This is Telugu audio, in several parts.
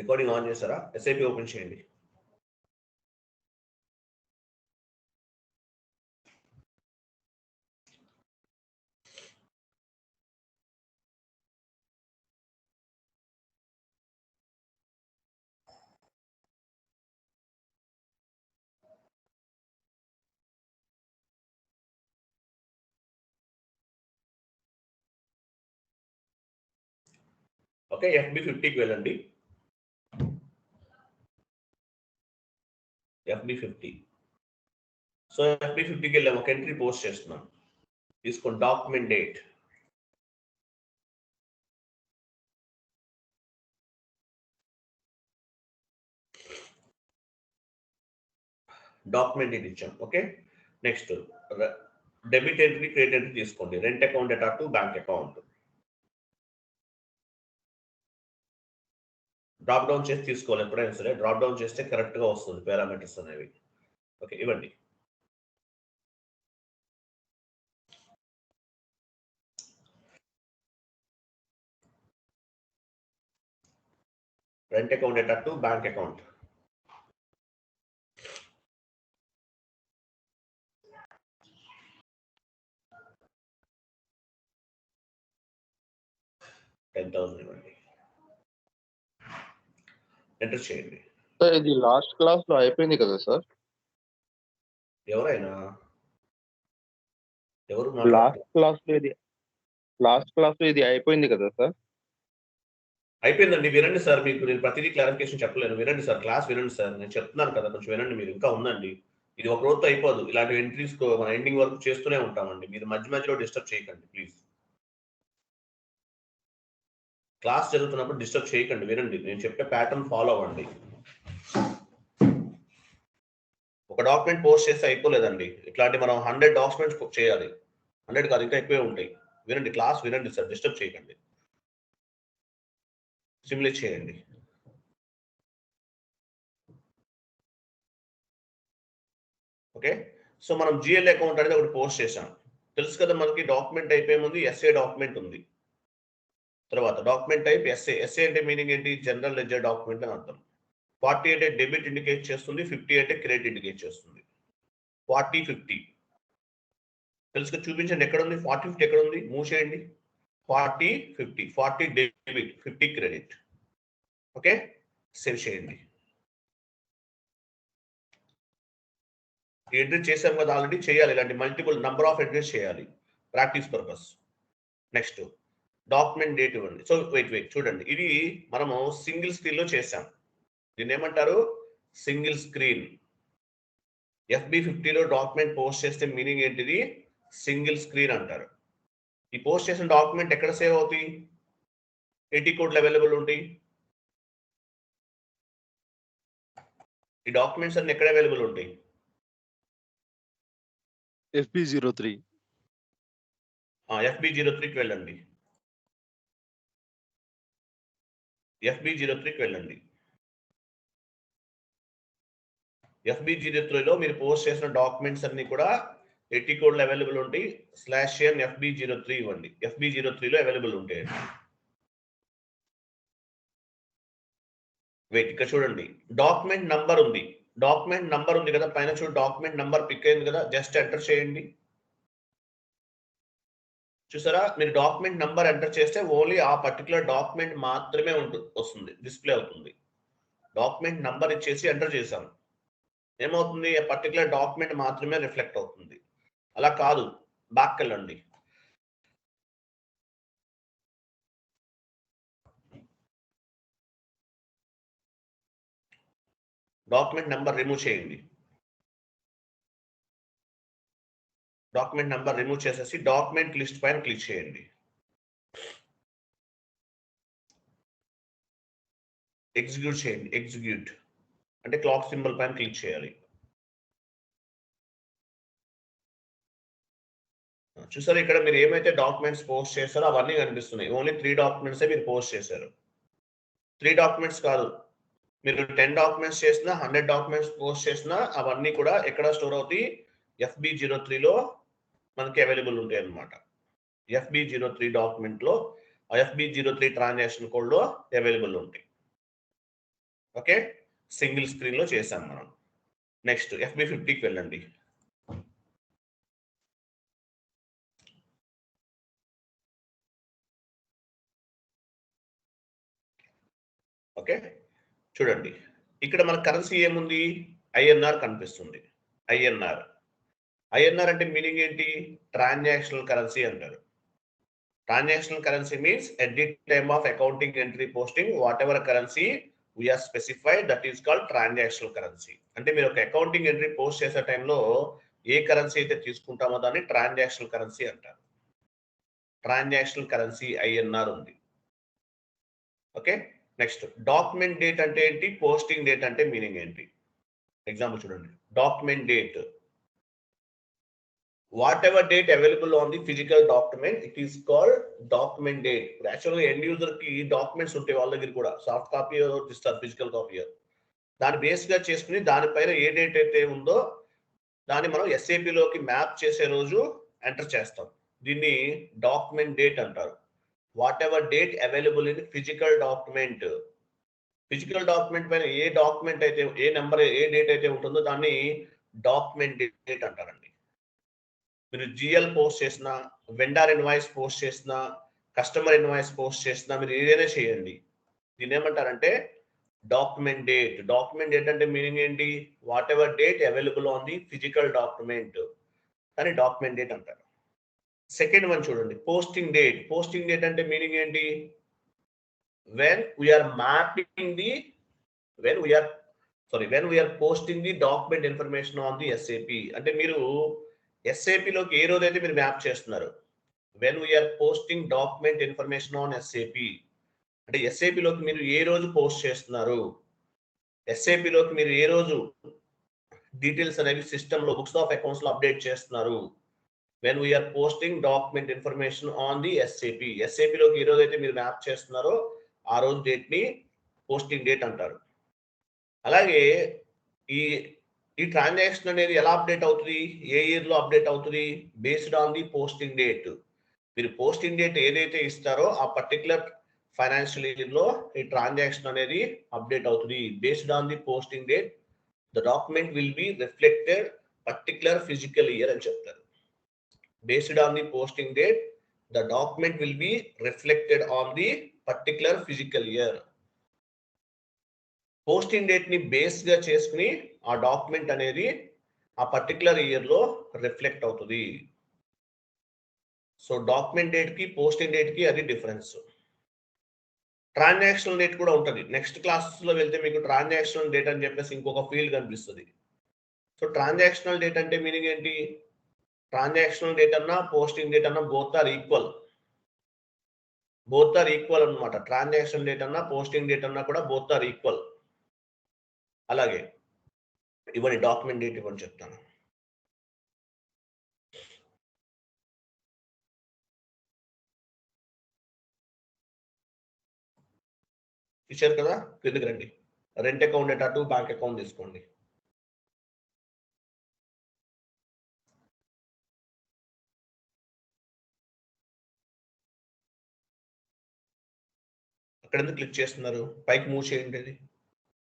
రికార్డింగ్ ఆన్ చేస్తారా? ఎస్ఐపి ఓపెన్ చేయండి. ఓకే, FB 50కి వెళ్ళండి. FB 50. సో FB 50కి వెళ్ళాం. ఒక ఎంట్రీ పోస్ట్ చేస్తున్నాం. తీసుకోండి డాక్యుమెంట్ డేట్. డాక్యుమెంట్ డేట్ ఇచ్చాం. Okay, next debit entry, credit entry తీసుకోండి. Rent account data to bank account. Drop down చేసి తీసుకోవాలి. ఎప్పుడైనా సరే డ్రాప్ డౌన్ చేస్తే కరెక్ట్గా వస్తుంది పారామీటర్స్ అనేవి. ఓకే, ఇవ్వండి. Rent account data to bank account. $10,000 ఇవ్వండి. ఎంటర్ చేయండి. సార్ ఇది లాస్ట్ క్లాస్ లో అయిపోయింది కదా సార్? ఎవరైనా ఎవరు లాస్ట్ క్లాస్ లో ఇది అయిపోయింది కదా సార్? అయిపోయిందండి. వినండి సార్, మీకు నేను ప్రతిదీ క్లారిఫికేషన్ చెప్పలేను. వినండి సార్, క్లాస్ వినండి సార్, నేను చెప్తున్నాను కదా, కొంచెం వినండి. మీరు ఇంకా ఉందండి, ఇది ఒక రోజుతో అయిపోదు. ఇలాంటి ఎంట్రీస్ మన ఎండింగ్ వరకు చేస్తూనే ఉంటామండి. మీరు మధ్య మధ్యలో డిస్టర్బ్ చేయకండి ప్లీజ్. క్లాస్ జరుగుతున్నప్పుడు డిస్టర్బ్ చేయకండి, వినండి. నేను చెప్పే ప్యాటర్న్ ఫాలో అవ్వండి. ఒక డాక్యుమెంట్ పోస్ట్ చేస్తే అయిపోలేదండి. ఇట్లాంటి మనం 100 డాక్యుమెంట్స్ చేయాలి. 100 కాదు, ఇంకా ఎక్కువే ఉంటాయి. వినండి, క్లాస్ వినండి సార్, డిస్టర్బ్ చేయకండి. సిమ్యులేట్ చేయండి. ఓకే, సో మనం జిఎల్ అకౌంట్ అనేది ఒకటి పోస్ట్ చేసాం. తెలుసు కదా మనకి, డాక్యుమెంట్ అయిపోయే ముందు ఎస్ఏ డాక్యుమెంట్ ఉంది. తర్వాత డాక్యుమెంట్ టైప్ ఎస్ఏ. ఎస్ఏ అంటే మీనింగ్ ఏంటి? జనరల్ లెడ్జర్ డాక్యుమెంట్ అని అర్థం. 40 అంటే డెబిట్ ఇండికేట్ చేస్తుంది, 50 అంటే క్రెడిట్ ఇండికేట్ చేస్తుంది. 40, 50 తెలుసు కదా, చూపించండి ఎక్కడ ఉంది 40, 50 ఎక్కడ ఉంది? మూవ్ చేయండి. 40, 50. 40 డెబిట్, 50 క్రెడిట్. ఓకే, సేవ్ చేయండి. ఎంట్రీ చేసాం కదా ఆల్రెడీ, చేయాలి. ఇలాంటి మల్టిపుల్ నంబర్ ఆఫ్ ఎంట్రీస్ చేయాలి practice purpose. Next document date ఇవ్వండి. సో వెయిట్ చూడండి, ఇది మనము సింగిల్ స్క్రీన్ లో చేసాం. దీన్ని ఏమంటారు? Single screen. FB 50లో డాక్యుమెంట్ పోస్ట్ చేస్తే మీనింగ్ ఏంటిది? సింగిల్ స్క్రీన్ అంటారు. ఈ పోస్ట్ చేసిన డాక్యుమెంట్ ఎక్కడ సేవ్ అవుతాయి? AT కోడ్లు అవైలబుల్ ఉంటాయి. ఈ డాక్యుమెంట్స్ అన్ని ఎక్కడ అవైలబుల్ ఉంటాయి? FB03. FB03కి వెళ్ళండి. FB03కి వెళ్ళండి. FB03లో మీరు పోస్ట్ చేసిన డాక్యుమెంట్స్ అన్ని కూడా AT కోడ్లు అవైలబుల్ ఉంటాయి. /n FB03 ఇవ్వండి. FB03లో అవైలబుల్ ఉంటాయి. వెయిట్, ఇక్కడ చూడండి డాక్యుమెంట్ నంబర్ ఉంది. డాక్యుమెంట్ నంబర్ ఉంది కదా పైన, చూడు డాక్యుమెంట్ నంబర్ పిక్ అయింది కదా, జస్ట్ ఎంటర్ చేయండి. చూసారా, మీరు డాక్యుమెంట్ నంబర్ ఎంటర్ చేస్తే ఓన్లీ ఆ పర్టికులర్ డాక్యుమెంట్ మాత్రమే వస్తుంది, డిస్ప్లే అవుతుంది. డాక్యుమెంట్ నంబర్ ఇచ్చేసి ఎంటర్ చేసాం, ఏమవుతుంది? ఆ పర్టికులర్ డాక్యుమెంట్ మాత్రమే రిఫ్లెక్ట్ అవుతుంది. అలా కాదు, బ్యాక్ వెళ్ళండి. డాక్యుమెంట్ నెంబర్ రిమూవ్ చేయండి. డాక్యుమెంట్ నెంబర్ రిమూవ్ చేసేసి డాక్యుమెంట్ లిస్ట్ పైన క్లిక్ చేయండి. ఎగ్జిక్యూట్ చేయండి. ఎగ్జిక్యూట్ అంటే క్లాక్ సింబల్ పైన క్లిక్ చేయాలి. చూసారు, ఇక్కడ మీరు ఏమైతే డాక్యుమెంట్స్ పోస్ట్ చేస్తారో అవన్నీ కనిపిస్తున్నాయి. ఓన్లీ 3 డాక్యుమెంట్సే మీరు పోస్ట్ చేశారు. 3 డాక్యుమెంట్స్ కాదు, మీరు 10 డాక్యుమెంట్స్ చేసినా, 100 డాక్యుమెంట్స్ పోస్ట్ చేసినా అవన్నీ కూడా ఎక్కడ స్టోర్ అవుతాయి? FB03లో మనకి అవైలబుల్ ఉంటాయి అన్నమాట. FB03 డాక్యుమెంట్లో FB03 ట్రాన్సాక్షన్ కోడ్లో అవైలబుల్ ఉంటాయి. ఓకే, సింగిల్ స్క్రీన్ లో చేసాం మనం. నెక్స్ట్ FB50కి వెళ్ళండి. ఓకే, చూడండి ఇక్కడ మన కరెన్సీ ఏముంది, INR కనిపిస్తుంది. ఐఎన్ఆర్ అంటే మీనింగ్ ఏంటి, ట్రాన్సాక్షనల్ కరెన్సీ అంటారు. Transactional currency means at the time of accounting entry posting whatever currency we are specified that is called transactional currency. అంటే మీరు ఒక అకౌంటింగ్ ఎంట్రీ పోస్ట్ చేసే టైంలో ఏ కరెన్సీ అయితే తీసుకుంటామో దాన్ని ట్రాన్సాక్షనల్ కరెన్సీ అంటారు. ట్రాన్సాక్షనల్ కరెన్సీ ఐఎన్ఆర్ ఉంది. ఓకే, నెక్స్ట్ డాక్యుమెంట్ డేట్ అంటే ఏంటి, పోస్టింగ్ డేట్ అంటే మీనింగ్ ఏంటి. ఎగ్జాంపుల్ చూడండి, document date, what ever date available on the physical document it is called document date. యాక్చువల్గా ఎండ్ యూజర్ కి డాక్యుమెంట్స్ ఉంటాయి వాళ్ళ దగ్గర కూడా, సాఫ్ట్ కాపీ ఇస్తారు, ఫిజికల్ కాపీ. దాన్ని బేస్ గా చేసుకుని దానిపైన ఏ డేట్ అయితే ఉందో దాన్ని మనం SAP లోకి మ్యాప్ చేసే రోజు ఎంటర్ చేస్తాం. దీన్ని డాక్యుమెంట్ డేట్ అంటారు. What ever date available in physical document, physical document పైన ఏ డాక్యుమెంట్ అయితే ఏ నెంబర్ ఏ డేట్ అయితే ఉంటుందో దాన్ని డాక్యుమెంట్ డేట్ అంటారండి. మీరు GL పోస్ట్ చేసినా, వెండర్ ఇన్వాయిస్ పోస్ట్ చేసినా, కస్టమర్ ఇన్వాయిస్ పోస్ట్ చేసినా, మీరు ఏదైనా చేయండి, దీన్ని ఏమంటారంటే డాక్యుమెంట్ డేట్. డాక్యుమెంట్ డేట్ అంటే మీనింగ్ ఏంటి, what ever date available on the physical document అని డాక్యుమెంట్ డేట్ అంటారు. సెకండ్ వన్ చూడండి, పోస్టింగ్ డేట్. పోస్టింగ్ డేట్ అంటే మీనింగ్ ఏంటి, when we are mapping the when we are posting the document information on the SAP. అంటే మీరు SAP లోకి ఏ రోజు అయితే మీరు మ్యాప్ చేస్తున్నారు, when we are posting document information on SAP అంటే SAP లోకి మీరు ఏ రోజు పోస్ట్ చేస్తున్నారు, SAP లోకి మీరు ఏ రోజు డీటెయిల్స్ అనేవి సిస్టమ్ లో బుక్స్ ఆఫ్ అకౌంట్స్ లో అప్డేట్ చేస్తున్నారు, when we are posting document information on the SAP లోకి ఏ రోజు అయితే మీరు మ్యాప్ చేస్తున్నారో ఆ రోజు డేట్ ని పోస్టింగ్ డేట్ అంటారు. అలాగే ఈ ఈ ట్రాన్సాక్షన్ అనేది ఎలా అప్డేట్ అవుతుంది, ఏ ఇయర్ లో అప్డేట్ అవుతుంది, based on the posting date. మీరు పోస్టింగ్ డేట్ ఏదైతే ఇస్తారో ఆ పర్టికులర్ ఫైనాన్షియల్ ఇయర్ లో ఈ ట్రాన్సాక్షన్ అనేది అప్డేట్ అవుతుంది. Based on the posting date the document will be reflected particular physical year అని చెప్తారు. Based on the posting date the document will be reflected on the particular physical year. Posting date ని బేస్ గా చేసుకుని ఆ డాక్యుమెంట్ అనేది ఆ పర్టికులర్ ఇయర్ లో రిఫ్లెక్ట్ అవుతుంది. సో డాక్యుమెంట్ డేట్ కి పోస్టింగ్ డేట్ కి అది డిఫరెన్స్. ట్రాన్సాక్షనల్ డేట్ కూడా ఉంటుంది. నెక్స్ట్ క్లాసెస్ లో వెళ్తే మీకు ట్రాన్సాక్షనల్ డేట్ అని చెప్పేసి ఇంకొక ఫీల్డ్ కనిపిస్తుంది. సో ట్రాన్సాక్షనల్ డేట్ అంటే మీనింగ్ ఏంటి, ట్రాన్సాక్షనల్ డేట్ అన్నా పోస్టింగ్ డేట్ అన్నా బోత్ ఆర్ ఈక్వల్ అనమాట. ట్రాన్సాక్షన్ డేట్ అన్నా పోస్టింగ్ డేట్ అన్నా కూడా బోత్ ఆర్ ఈక్వల్. అలాగే ఇవ్వండి, డాక్యుమెంట్ డేట్ ఇవ్వండి చెప్తాను. ఇచ్చారు కదా, కిందకి రండి. Rent account data to bank account తీసుకోండి. అక్కడ ఎందుకు క్లిక్ చేస్తున్నారు, పైకి మూవ్ చేయండి, అది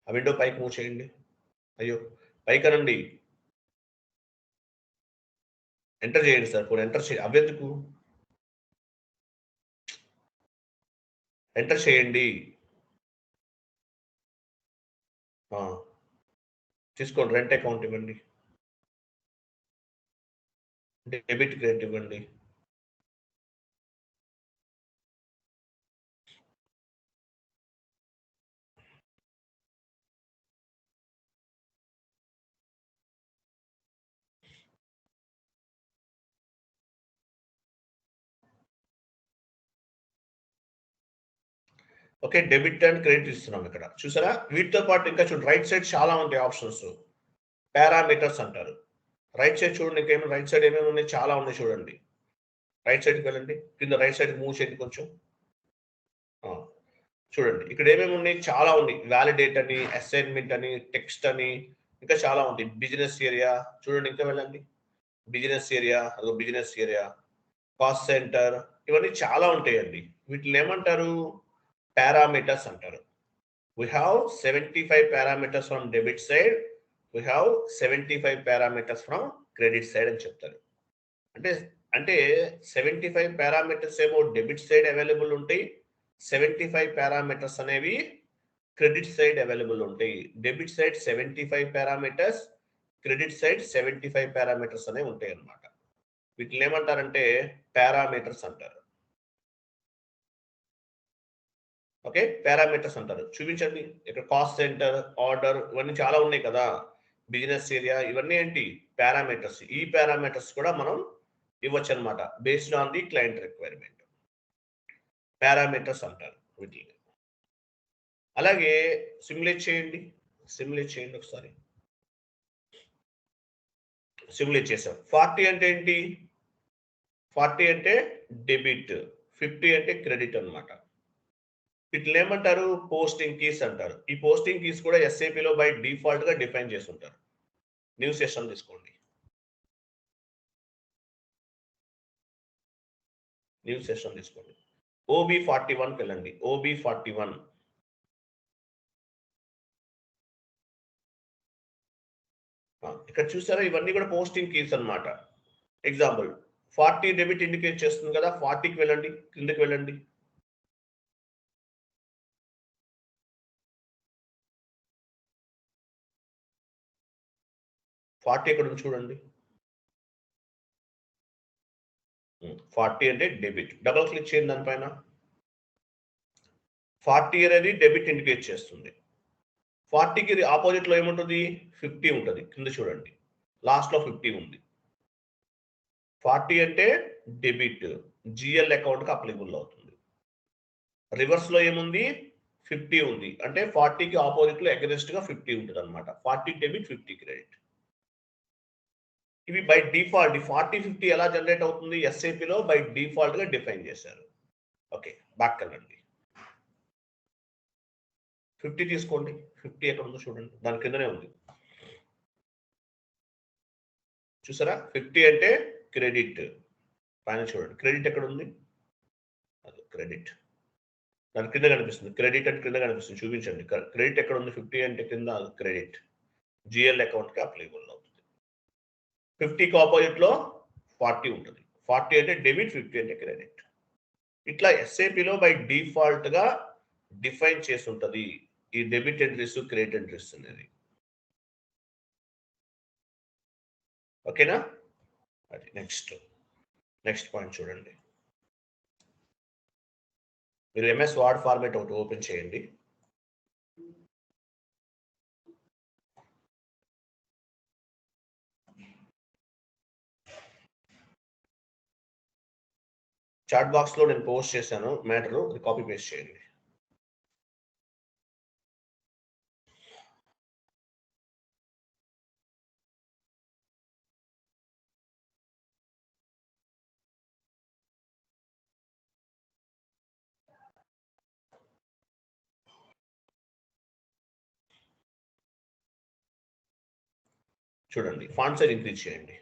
ఆ విండో పైకి మూవ్ చేయండి. అయ్యో పైకి అనండి, ఎంటర్ చేయండి సార్. ఇప్పుడు ఎంటర్ చేయండి, అవెందుకు ఎంటర్ చేయండి. తీసుకోండి, రెంట్ అకౌంట్ ఇవ్వండి, డెబిట్ క్రెడిట్ ఇవ్వండి. ఓకే, డెబిట్ అండ్ క్రెడిట్ ఇస్తున్నాం ఇక్కడ, చూసారా. వీటితో పాటు ఇంకా చూడండి, రైట్ సైడ్ చాలా ఉంటాయి ఆప్షన్స్, పారామీటర్స్ అంటారు. రైట్ సైడ్ చూడండి, ఇంకేమో రైట్ సైడ్ ఏమేమి ఉన్నాయి, చాలా ఉన్నాయి చూడండి. రైట్ సైడ్కి వెళ్ళండి, కింద రైట్ సైడ్ మూవ్ చేయండి కొంచెం. చూడండి ఇక్కడ ఏమేమి ఉన్నాయి, చాలా ఉన్నాయి. వ్యాలిడేట్ అని, అసైన్మెంట్ అని, టెక్స్ట్ అని, ఇంకా చాలా ఉంది. బిజినెస్ ఏరియా చూడండి, ఇంకా వెళ్ళండి. బిజినెస్ ఏరియా, అదో బిజినెస్ ఏరియా, కాస్ట్ సెంటర్, ఇవన్నీ చాలా ఉంటాయండి. వీటిని ఏమంటారు, పారామీటర్స్ అంటారు. We have 75 parameters from debit side. We have 75 parameters from credit side అని చెప్తారు. అంటే 75 పారామీటర్స్ ఏమో డెబిట్ సైడ్ అవైలబుల్ ఉంటాయి, 75 పారామీటర్స్ అనేవి క్రెడిట్ సైడ్ అవైలబుల్ ఉంటాయి. Debit side 75 parameters, credit side 75 parameters అనేవి ఉంటాయి అన్నమాట. వీటిని ఏమంటారంటే పారామీటర్స్ అంటారు. ఓకే, పారామీటర్స్ అంటారు. చూపించండి ఇక్కడ కాస్ట్ సెంటర్, ఆర్డర్, ఇవన్నీ చాలా ఉన్నాయి కదా, బిజినెస్ ఏరియా, ఇవన్నీ ఏంటి పారామీటర్స్. ఈ పారామీటర్స్ కూడా మనం ఇవ్వచ్చు అనమాట based on the client requirement. Parameters అంటారు వీటిని. అలాగే సిమ్యులేట్ చేయండి ఒకసారి. సిమ్యులేట్ చేసాం. 40 అంటే ఏంటి? 40 అంటే డెబిట్, 50 అంటే క్రెడిట్ అన్నమాట. వీటిని ఏమంటారు? పోస్టింగ్ కీస్ అంటారు. ఈ పోస్టింగ్ కీస్ కూడా SAP లో బై డిఫాల్ట్ గా డిఫైన్ చేసి ఉంటారు. న్యూ సెషన్ తీసుకోండి. OB41 వెళ్ళండి. OB41 ఇక్కడ చూసారా, ఇవన్నీ కూడా పోస్టింగ్ కీస్ అన్నమాట. ఎగ్జాంపుల్ 40 డెబిట్ ఇండికేట్ చేస్తుంది కదా, 40కి వెళ్ళండి, కిందకి వెళ్ళండి. ఎక్కడ ఉంది చూడండి. 40 అంటే డెబిట్. డబుల్ క్లిక్ చేయండి దానిపైన. 40 అనేది డెబిట్ ఇండికేట్ చేస్తుంది. 40కి ఆపోజిట్ లో ఏముంటుంది? 50 ఉంటుంది. కింద చూడండి, లాస్ట్ లో 50 ఉంది. 40 అంటే డెబిట్, GL అకౌంట్ కి అప్లికబుల్ అవుతుంది. రివర్స్ లో ఏముంది? 50 ఉంది. అంటే 40కి ఆపోజిట్ లో అగెన్స్ట్ గా 50 ఉంటుంది అనమాట. 40 డెబిట్, 50 క్రెడిట్. ఇవి బై డిఫాల్ట్ 40, 50 ఎలా జనరేట్ అవుతుంది? SAP లో బై డిఫాల్ట్ గా డిఫైన్ చేశారు. ఓకే, బ్యాక్ వెళ్ళండి. 50 తీసుకోండి. 50 ఎక్కడ ఉందో చూడండి, దాని కిందనే ఉంది. చూసారా, 50 అంటే క్రెడిట్. పైన చూడండి, క్రెడిట్ ఎక్కడ ఉంది? అది క్రెడిట్, దాని కింద కనిపిస్తుంది. క్రెడిట్ అంటే కింద కనిపిస్తుంది, చూపించండి. క్రెడిట్ ఎక్కడ ఉంది? 50 అంటే కింద క్రెడిట్, GL అకౌంట్ కి అప్లికబుల్ అవుతుంది. 50కి ఆపోజిట్ లో 40 ఉంటుంది. 40 అంటే డెబిట్, 50 అంటే క్రెడిట్. ఇట్లా SAP లో బై డిఫాల్ట్ గా డిఫైన్ చేసి ఉంటుంది ఈ డెబిట్ ఎంట్రీస్, క్రెడిట్ ఎంట్రీస్ అనేది. ఓకేనా? అది నెక్స్ట్ పాయింట్ చూడండి. మీరు MS వర్డ్ ఫార్మాట్ ఒకటి ఓపెన్ చేయండి. చాట్ బాక్స్ లో నేను పోస్ట్ చేశాను మ్యాటర్, కాపీ పేస్ట్ చేయండి. చూడండి, ఫాంట్ సైజ్ ఇంక్రీజ్ చేయండి.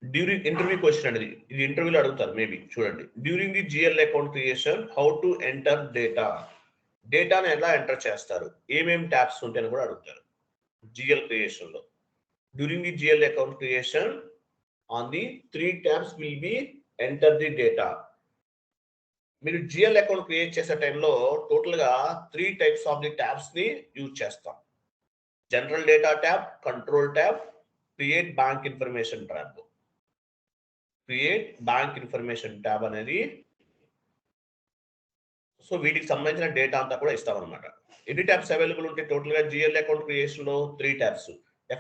డ్యూరింగ్ ఇంటర్వ్యూ క్వశ్చన్ అనేది, ఇది ఇంటర్వ్యూలో అడుగుతారు మేబీ. చూడండి, during the GL account creation how to enter డేటాను ఎలా ఎంటర్ చేస్తారు, ఏమేమి ట్యాబ్స్ ఉంటాయని కూడా అడుగుతారు GL క్రియేషన్ లో. During the GL account creation on the 3 tabs will be enter the data. మీరు GL అకౌంట్ క్రియేట్ చేసే టైంలో టోటల్ గా 3 types ఆఫ్ ది ట్యాబ్స్ ని యూజ్ చేస్తాం. General data tab, control tab, create bank information tab అనేది. సో వీటికి సంబంధించిన డేటా అంతా కూడా ఇస్తాం అనమాట. ఎన్ని ట్యాబ్స్ అవైలబుల్ ఉంటాయి టోటల్ గా GL అకౌంట్ క్రియేషన్ లో? 3 ట్యాబ్స్.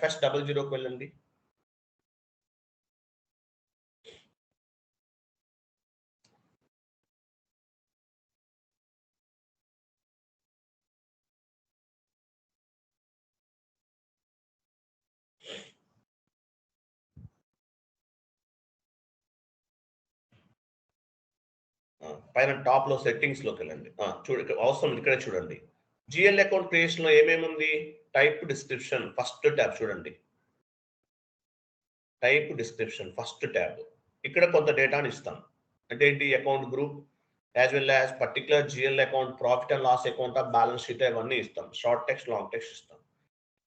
FS00కి వెళ్ళండి. పైన టాప్ లో సెట్టింగ్స్ లోకి వెళ్ళండి. అవసరం ఇక్కడే చూడండి. GL అకౌంట్ క్రియేషన్ లో ఏమేమి ఉంది? టైప్ డిస్క్రిప్షన్ ఫస్ట్ ట్యాబ్ చూడండి. Type description first tab. ఇక్కడ కొంత డేటాని ఇస్తాం. అంటే ఏంటి? Account group, as well as particular GL account, profit and loss account, balance sheet ఇవన్నీ ఇస్తాం. షార్ట్ టెక్స్ట్, లాంగ్ టెక్స్ట్ ఇస్తాం.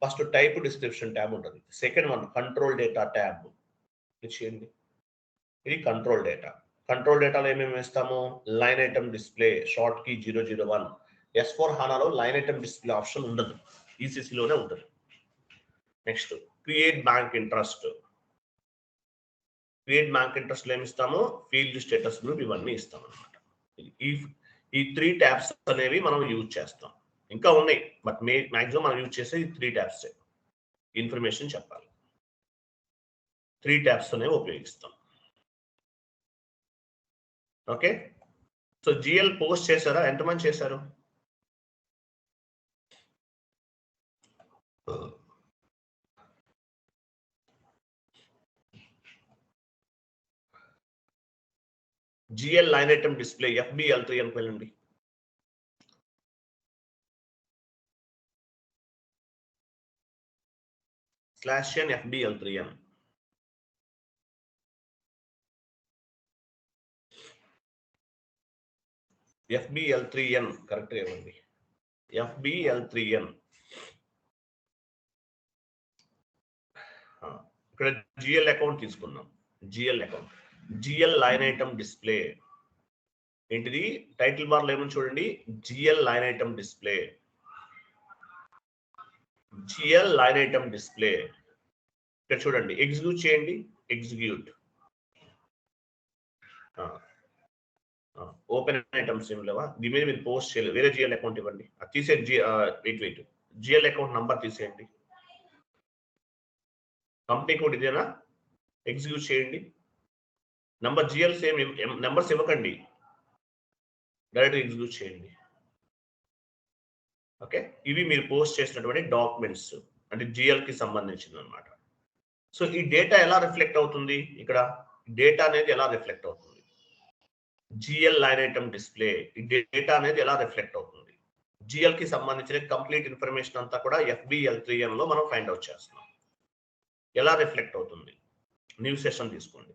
ఫస్ట్ టైప్ డిస్క్రిప్షన్ ట్యాబ్ ఉంటుంది. Second one control data tab ఇచ్చేయండి. ఇది కంట్రోల్ డేటా. కంట్రోల్ డేటాలో ఏమేమి ఇస్తాము? Line item display, short key 001. S4 HANAలో లైన్ ఐటమ్ డిస్ప్లే ఆప్షన్ ఉండదు, ఈసీసీలోనే ఉంటుంది. Next create bank interest. Create bank interest లో ఏమి ఇస్తాము? ఫీల్డ్ స్టేటస్ గ్రూప్ ఇవన్నీ ఇస్తాం అనమాట. ఈ 3 ట్యాబ్స్ అనేవి మనం యూజ్ చేస్తాం. ఇంకా ఉన్నాయి, బట్ మాక్సిమం మనం యూజ్ చేసే ఈ 3 ట్యాబ్స్ ఇన్ఫర్మేషన్ చెప్పాలి. 3 ట్యాబ్స్ అనేవి ఉపయోగిస్తాం. ఓకే, సో జిఎల్ పోస్ట్ చేశారా? ఎంతమంది చేశారు? GL line item display FBL3 అని వెళ్ళండి. /n FBL3n. FBL3n కరెక్ట్ ఇవ్వండి. FBL3n. ఇక్కడ జిఎల్ అకౌంట్ తీసుకున్నాం. GL account, GL line item display ఏంటిది? టైటిల్ బార్ లో ఏమని చూడండి, GL line item display. GL line item display ఇక్కడ చూడండి, ఎగ్జిక్యూట్ చేయండి. ఎగ్జిక్యూట్. ఓపెన్ ఐటమ్స్ ఏం లేవా? దీని మీద మీరు పోస్ట్ చేయలేదు. వేరే జిఎల్ అకౌంట్ ఇవ్వండి. అది తీసేయండి. వెయిట్ జిఎల్ అకౌంట్ నంబర్ తీసేయండి. కంపెనీ కోడ్ ఇదేనా? ఎగ్జిక్యూట్ చేయండి. నంబర్ జిఎల్ సేమ్ నెంబర్స్ ఇవ్వకండి, డైరెక్ట్ ఎగ్జిక్యూట్ చేయండి. ఓకే, ఇవి మీరు పోస్ట్ చేసినటువంటి డాక్యుమెంట్స్, అంటే జిఎల్ కి సంబంధించింది అనమాట. సో ఈ డేటా ఎలా రిఫ్లెక్ట్ అవుతుంది? ఇక్కడ డేటా అనేది ఎలా రిఫ్లెక్ట్ అవుతుంది? జిఎల్ లైన్ ఐటమ్ డిస్ప్లే, ఈ డేటా అనేది ఎలా రిఫ్లెక్ట్ అవుతుంది? జిఎల్ కి సంబంధించిన కంప్లీట్ ఇన్ఫర్మేషన్ అంతా కూడా FBL3n లో మనం ఫైండ్ అవుట్ చేస్తున్నాం. ఎలా రిఫ్లెక్ట్ అవుతుంది? న్యూ సెషన్ తీసుకోండి.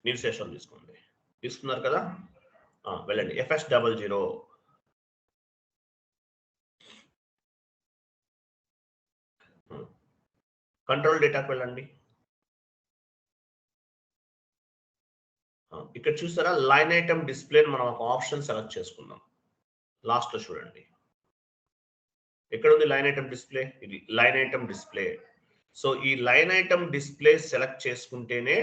న్యూ సెషన్ తీసుకోండి. తీసుకున్నారు కదా, వెళ్ళండి. FS00 కంట్రోల్ డేటాకి వెళ్ళండి. ఇక్కడ చూసారా, లైన్ ఐటమ్ డిస్ప్లే మనం ఒక ఆప్షన్ సెలెక్ట్ చేసుకున్నాం. లాస్ట్ లో చూడండి, ఎక్కడ ఉంది లైన్ ఐటమ్ డిస్ప్లే? ఇది లైన్ ఐటమ్ డిస్ప్లే. సో ఈ లైన్ ఐటమ్ డిస్ప్లే సెలెక్ట్ చేసుకుంటేనే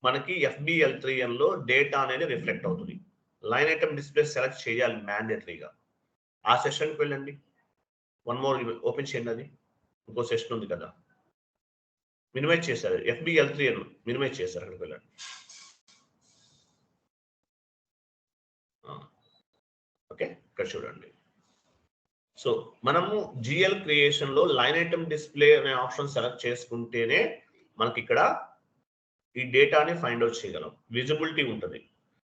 మనకి FBL3n లో డేటా అనేది రిఫ్లెక్ట్ అవుతుంది. లైన్ ఐటమ్ డిస్ప్లే సెలెక్ట్ చేయాలి మ్యాండేటరీగా. ఆ సెషన్కి వెళ్ళండి. వన్ మోర్ ఓపెన్ చేయండి. అది ఇంకో సెషన్ ఉంది కదా, మినిమైజ్ చేశారు. FBL3n మినిమైజ్ చేశారు. అక్కడికి వెళ్ళండి. ఓకే, ఇక్కడ చూడండి. సో మనము జిఎల్ క్రియేషన్ లో లైన్ ఐటమ్ డిస్ప్లే అనే ఆప్షన్ సెలెక్ట్ చేసుకుంటేనే మనకి ఇక్కడ ఈ డేటాని ఫైండ్ అవుట్ చేయగలం. విజిబిలిటీ ఉంటుంది.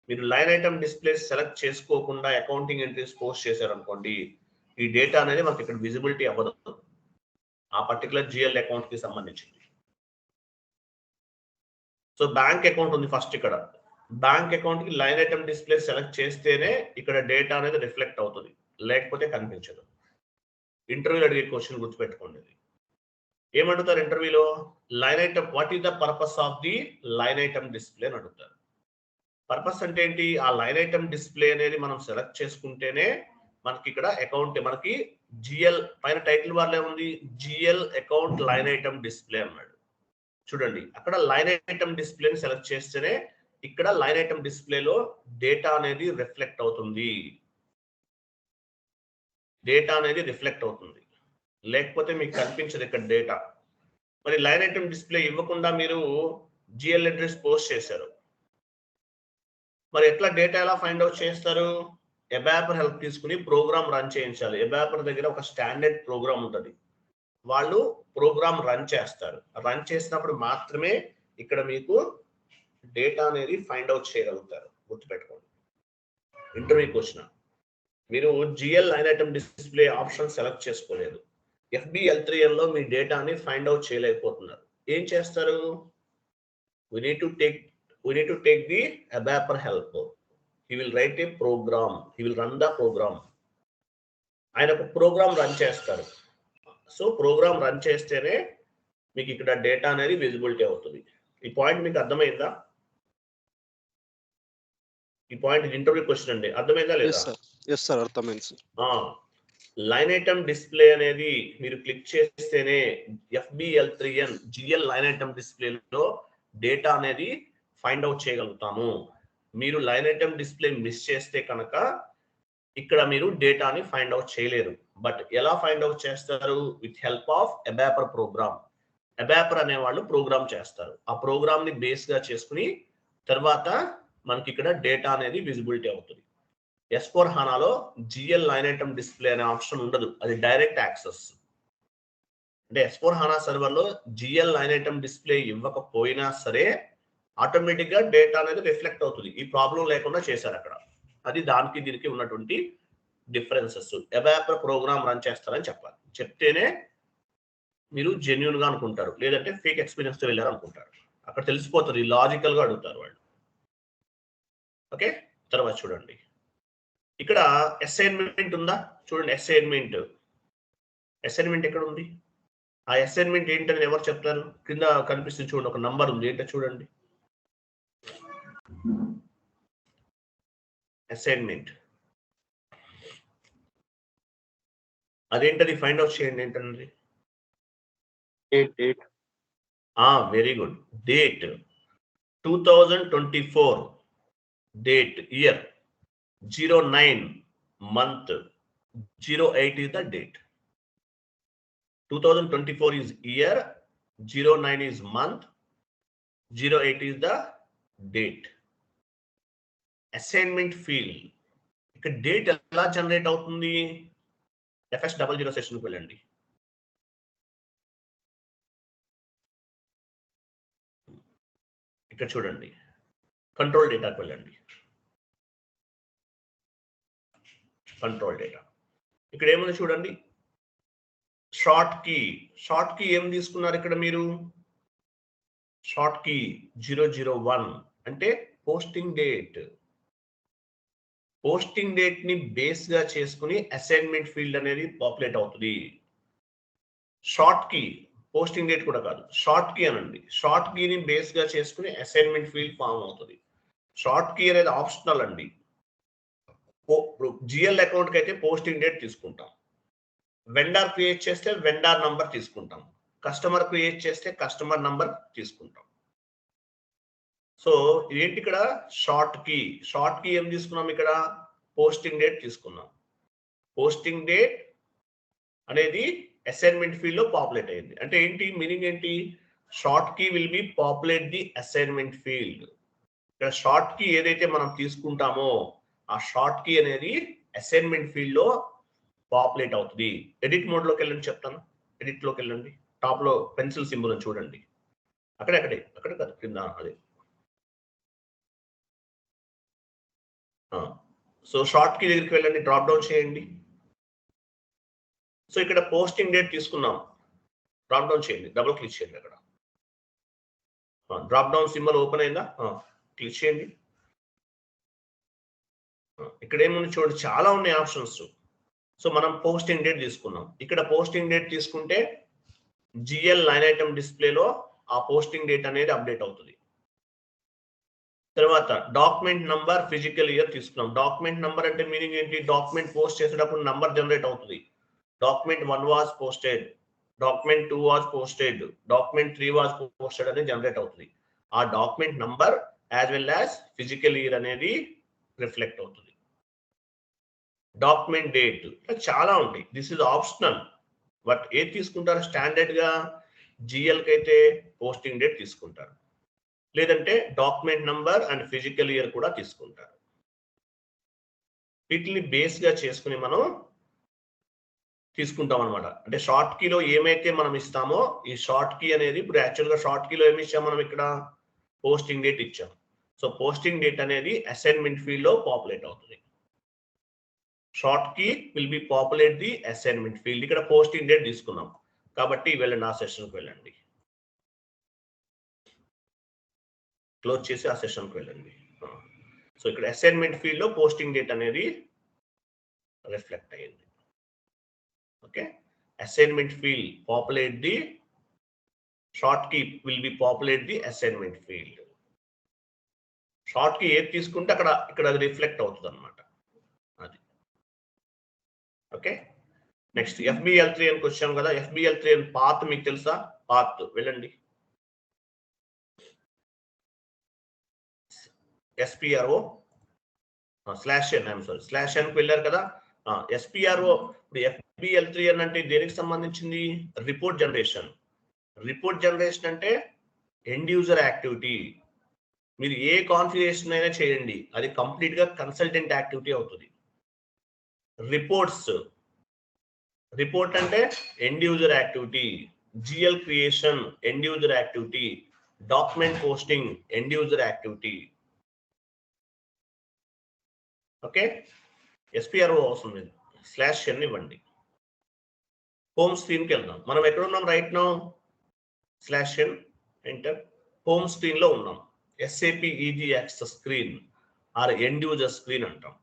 మీరు లైన్ ఐటమ్ డిస్ప్లే సెలెక్ట్ చేసుకోకుండా అకౌంటింగ్ ఎంట్రీస్ పోస్ట్ చేశారనుకోండి, ఈ డేటా అనేది మనకి ఇక్కడ విజిబిలిటీ అవ్వదు, ఆ పర్టికులర్ జిఎల్ అకౌంట్ కి సంబంధించింది. సో బ్యాంక్ అకౌంట్ ఉంది ఫస్ట్. ఇక్కడ బ్యాంక్ అకౌంట్ కి లైన్ ఐటమ్ డిస్ప్లే సెలెక్ట్ చేస్తేనే ఇక్కడ డేటా అనేది రిఫ్లెక్ట్ అవుతుంది, లేకపోతే కనిపించదు. ఇంటర్వ్యూలో అడిగే క్వశ్చన్ గుర్తుపెట్టుకోండి. ఏమంటారు ఇంటర్వ్యూలో? Line item, what is the purpose of the line item display అని అడుగుతారు. పర్పస్ అంటే ఏంటి? ఆ లైన్ ఐటమ్ డిస్ప్లే అనేది మనం సెలెక్ట్ చేసుకుంటేనే మనకి ఇక్కడ అకౌంట్, మనకి జిఎల్ పైన టైటిల్ బార్ లో ఉంది, GL account line item display అన్నాడు. చూడండి, అక్కడ లైన్ ఐటమ్ డిస్ప్లేని సెలెక్ట్ చేస్తేనే ఇక్కడ లైన్ ఐటమ్ డిస్ప్లేలో డేటా అనేది రిఫ్లెక్ట్ అవుతుంది. డేటా అనేది రిఫ్లెక్ట్ అవుతుంది, లేకపోతే మీకు కనిపించదు ఇక్కడ డేటా. మరి లైన్ ఐటమ్ డిస్ప్లే ఇవ్వకుండా మీరు జిఎల్ అడ్రస్ పోస్ట్ చేశారు, మరి ఎట్లా డేటా ఎలా ఫైండ్ అవుట్ చేస్తారు? ఎబాపర్ హెల్ప్ తీసుకుని ప్రోగ్రామ్ రన్ చేయించాలి. ఎబాపర్ దగ్గర ఒక స్టాండర్డ్ ప్రోగ్రామ్ ఉంటుంది, వాళ్ళు ప్రోగ్రామ్ రన్ చేస్తారు. రన్ చేసినప్పుడు మాత్రమే ఇక్కడ మీకు డేటా అనేది ఫైండ్ అవుట్ చేయగలుగుతారు. గుర్తుపెట్టుకోండి. ఇంటర్వ్యూకి వచ్చిన మీరు GL line item display option select చేసుకోలేదు, FBL3n లో మీ డేటాని ఫైండ్ అవుట్ చేయలేకపోతున్నారు. ఏం చేస్తారు? we need to take the ABAPer help. He will write a program, he will run the program. ఆయన ఒక ప్రోగ్రామ్ రన్ చేస్తారు. సో ప్రోగ్రామ్ రన్ చేస్తేనే మీకు ఇక్కడ డేటా అనేది విజిబిలిటీ అవుతుంది. ఈ పాయింట్ మీకు అర్థమైందా? ఈ పాయింట్ ఇంటర్వ్యూ క్వశ్చన్ అండి, అర్థమైందా లేదా? yes sir అర్థమైంది సార్. లైన్ ఐటమ్ డిస్ప్లే అనేది మీరు క్లిక్ చేస్తేనే FBL3N GL లైన్ ఐటమ్ డిస్ప్లేలో డేటా అనేది ఫైండ్ అవుట్ చేయగలుగుతాము. మీరు లైన్ ఐటమ్ డిస్ప్లే మిస్ చేస్తే కనుక ఇక్కడ మీరు డేటాని ఫైండ్ అవుట్ చేయలేరు. బట్ ఎలా ఫైండ్ అవుట్ చేస్తారు? With help of ABAPer program. ABAPer అనే వాళ్ళు ప్రోగ్రామ్ చేస్తారు. ఆ ప్రోగ్రామ్ ని బేస్ గా చేసుకుని తర్వాత మనకి ఇక్కడ డేటా అనేది విజిబిలిటీ అవుతుంది. S/4HANAలో GL లైన్ ఐటమ్ డిస్ప్లే అనే ఆప్షన్ ఉండదు, అది డైరెక్ట్ యాక్సెస్. అంటే S/4HANA సర్వర్లో GL line item display ఇవ్వకపోయినా సరే ఆటోమేటిక్ గా డేటా అనేది రిఫ్లెక్ట్ అవుతుంది. ఈ ప్రాబ్లం లేకుండా చేశారు అక్కడ. అది దానికి దీనికి ఉన్నటువంటి డిఫరెన్సెస్. ABAPer ప్రోగ్రామ్ రన్ చేస్తారని చెప్పాలి, చెప్తేనే మీరు జెన్యున్ గా అనుకుంటారు, లేదంటే ఫేక్ ఎక్స్పీరియన్స్ తో వెళ్ళారు అనుకుంటారు. అక్కడ తెలిసిపోతుంది, లాజికల్ గా అడుగుతారు వాళ్ళు. ఓకే, తర్వాత చూడండి ఇక్కడ అసైన్మెంట్ ఉందా? చూడండి అసైన్మెంట్ ఎక్కడ ఉంది? ఆ అసైన్మెంట్ ఏంటని ఎవరు చెప్తారు? కింద కనిపిస్తుంది చూడండి, ఒక నంబర్ ఉంది, ఏంటో చూడండి. అసైన్మెంట్ అదేంటది? ఫైండ్ అవుట్ చేయండి ఏంటండి. Date. Very good. Date 2024, date year 09, month 08 is the date. 2024 is year, 09 is month, 08 is the date. Assignment field ఇక్కడ డేట్ ఎలా జనరేట్ అవుతుంది? FS00 సెషన్కి వెళ్ళండి. ఇక్కడ చూడండి, కంట్రోల్ డేటాకి వెళ్ళండి. కంట్రోల్ డేటా ఇక్కడ ఏముంది చూడండి, షార్ట్ కీ ఏం తీసుకున్నారు ఇక్కడ మీరు? షార్ట్ కీ 001 అంటే పోస్టింగ్ డేట్. పోస్టింగ్ డేట్ ని బేస్ గా చేసుకుని అసైన్మెంట్ ఫీల్డ్ అనేది పాపులేట్ అవుతుంది. షార్ట్ కీ పోస్టింగ్ డేట్ కూడా కాదు, షార్ట్ కీ అనండి. షార్ట్ కీని బేస్ గా చేసుకుని అసైన్మెంట్ ఫీల్డ్ ఫామ్ అవుతుంది. షార్ట్ కీ అనేది ఆప్షనల్ అండి. GL అకౌంట్ కి అయితే పోస్టింగ్ డేట్ తీసుకుంటాం, వెండర్ క్రియేట్ చేస్తే వెండర్ నంబర్ తీసుకుంటాం, కస్టమర్ క్రియేట్ చేస్తే కస్టమర్ నంబర్ తీసుకుంటాం. సో ఏంటి ఇక్కడ షార్ట్ కీ ఏం తీసుకున్నాం? ఇక్కడ పోస్టింగ్ డేట్ తీసుకున్నాం. పోస్టింగ్ డేట్ అనేది అసైన్మెంట్ ఫీల్డ్ లో పాపులేట్ అయింది. అంటే ఏంటి మీనింగ్ ఏంటి? Short key will be populate the assignment field. ఇక్కడ షార్ట్ కీ ఏదైతే మనం తీసుకుంటామో ఆ షార్ట్ కీ అనేది అసైన్మెంట్ ఫీల్డ్ లో పాపులేట్ అవుతుంది. ఎడిట్ మోడ్ లోకి వెళ్ళండి, చెప్తాను. ఎడిట్ లోకి వెళ్ళండి, టాప్ లో పెన్సిల్ సింబల్ చూడండి, అక్కడ కాదు కింద అదే. సో షార్ట్ కీ దగ్గరికి వెళ్ళండి, డ్రాప్ డౌన్ చేయండి. సో ఇక్కడ పోస్టింగ్ డేట్ తీసుకున్నాం, డ్రాప్ డౌన్ చేయండి, డబుల్ క్లిక్ చేయండి. అక్కడ డ్రాప్ డౌన్ సింబల్ ఓపెన్ అయిందా? క్లిక్ చేయండి. ఇక్కడ ఏముంది చూడండి, చాలా ఉన్నాయి ఆప్షన్స్. సో మనం పోస్టింగ్ డేట్ తీసుకున్నాం. ఇక్కడ పోస్టింగ్ డేట్ తీసుకుంటే GL లైన్ ఐటమ్ డిస్ప్లేలో ఆ పోస్టింగ్ డేట్ అనేది అప్డేట్ అవుతుంది. తర్వాత డాక్యుమెంట్ నంబర్, ఫిజికల్ ఇయర్ తీసుకున్నాం. డాక్యుమెంట్ నంబర్ అంటే మీనింగ్ ఏంటి? డాక్యుమెంట్ పోస్ట్ చేసేటప్పుడు నంబర్ జనరేట్ అవుతుంది. Document 1 was posted, document 2 was posted, document 3 was posted అనేది జనరేట్ అవుతుంది. ఆ document number as well as physical year అనేది రిఫ్లెక్ట్ అవుతుంది. డాక్యుమెంట్ డేట్ చాలా ఉంటాయి, దిస్ ఇస్ ఆప్షనల్. బట్ ఏది తీసుకుంటారు? స్టాండర్డ్ గా GL కి అయితే పోస్టింగ్ డేట్ తీసుకుంటారు, లేదంటే document number and physical year కూడా తీసుకుంటారు. వీటిని బేస్ గా చేసుకుని మనం తీసుకుంటాం అనమాట. అంటే షార్ట్ కీలో ఏమైతే మనం ఇస్తామో ఈ షార్ట్ కీ అనేది ఇప్పుడు యాక్చువల్ గా షార్ట్ కీలో ఏమి ఇచ్చాం మనం? ఇక్కడ పోస్టింగ్ డేట్ ఇచ్చాం. సో పోస్టింగ్ డేట్ అనేది అసైన్మెంట్ ఫీల్డ్ లో పాపులేట్ అవుతుంది. Short key will be populate the assignment field. ఇక్కడ పోస్టింగ్ డేట్ తీసుకున్నాం కాబట్టి వెళ్ళండి, ఆ సెషన్కి వెళ్ళండి. క్లోజ్ చేసి ఆ సెషన్కి వెళ్ళండి. సో ఇక్కడ అసైన్మెంట్ ఫీల్డ్లో పోస్టింగ్ డేట్ అనేది రిఫ్లెక్ట్ అయ్యింది. Okay, assignment field populate the short key will be populate the assignment field. Short key ఏది తీసుకుంటే ఇక్కడ అది రిఫ్లెక్ట్ అవుతుంది అనమాట. అది ఓకే. నెక్స్ట్ FBL3 అని వచ్చాం కదా. FBL3 అని పాత్ మీకు తెలుసా? పాత్ వెళ్ళండి. SPRO /n I'm sorry /n వెళ్ళారు కదా. SPRO ఇప్పుడు FBL3 అని అంటే దేనికి సంబంధించింది? Report generation. రిపోర్ట్ జనరేషన్ అంటే ఎండ్ యూజర్ యాక్టివిటీ. మీరు ఏ కాన్ఫిగరేషన్ అయినా చేయండి, అది కంప్లీట్ గా కన్సల్టెంట్ యాక్టివిటీ అవుతుంది. రిపోర్ట్ అంటే end user activity. GL creation end user activity. Document posting end user activity. Okay, SPRO అవసరం లేదు. /n ఇవ్వండి. హోమ్ స్క్రీన్కి వెళ్దాం. మనం ఎక్కడ ఉన్నాం right now? /n enter. Home screen లో ఉన్నాం. SAP EG access screen or end user screen అంటాం.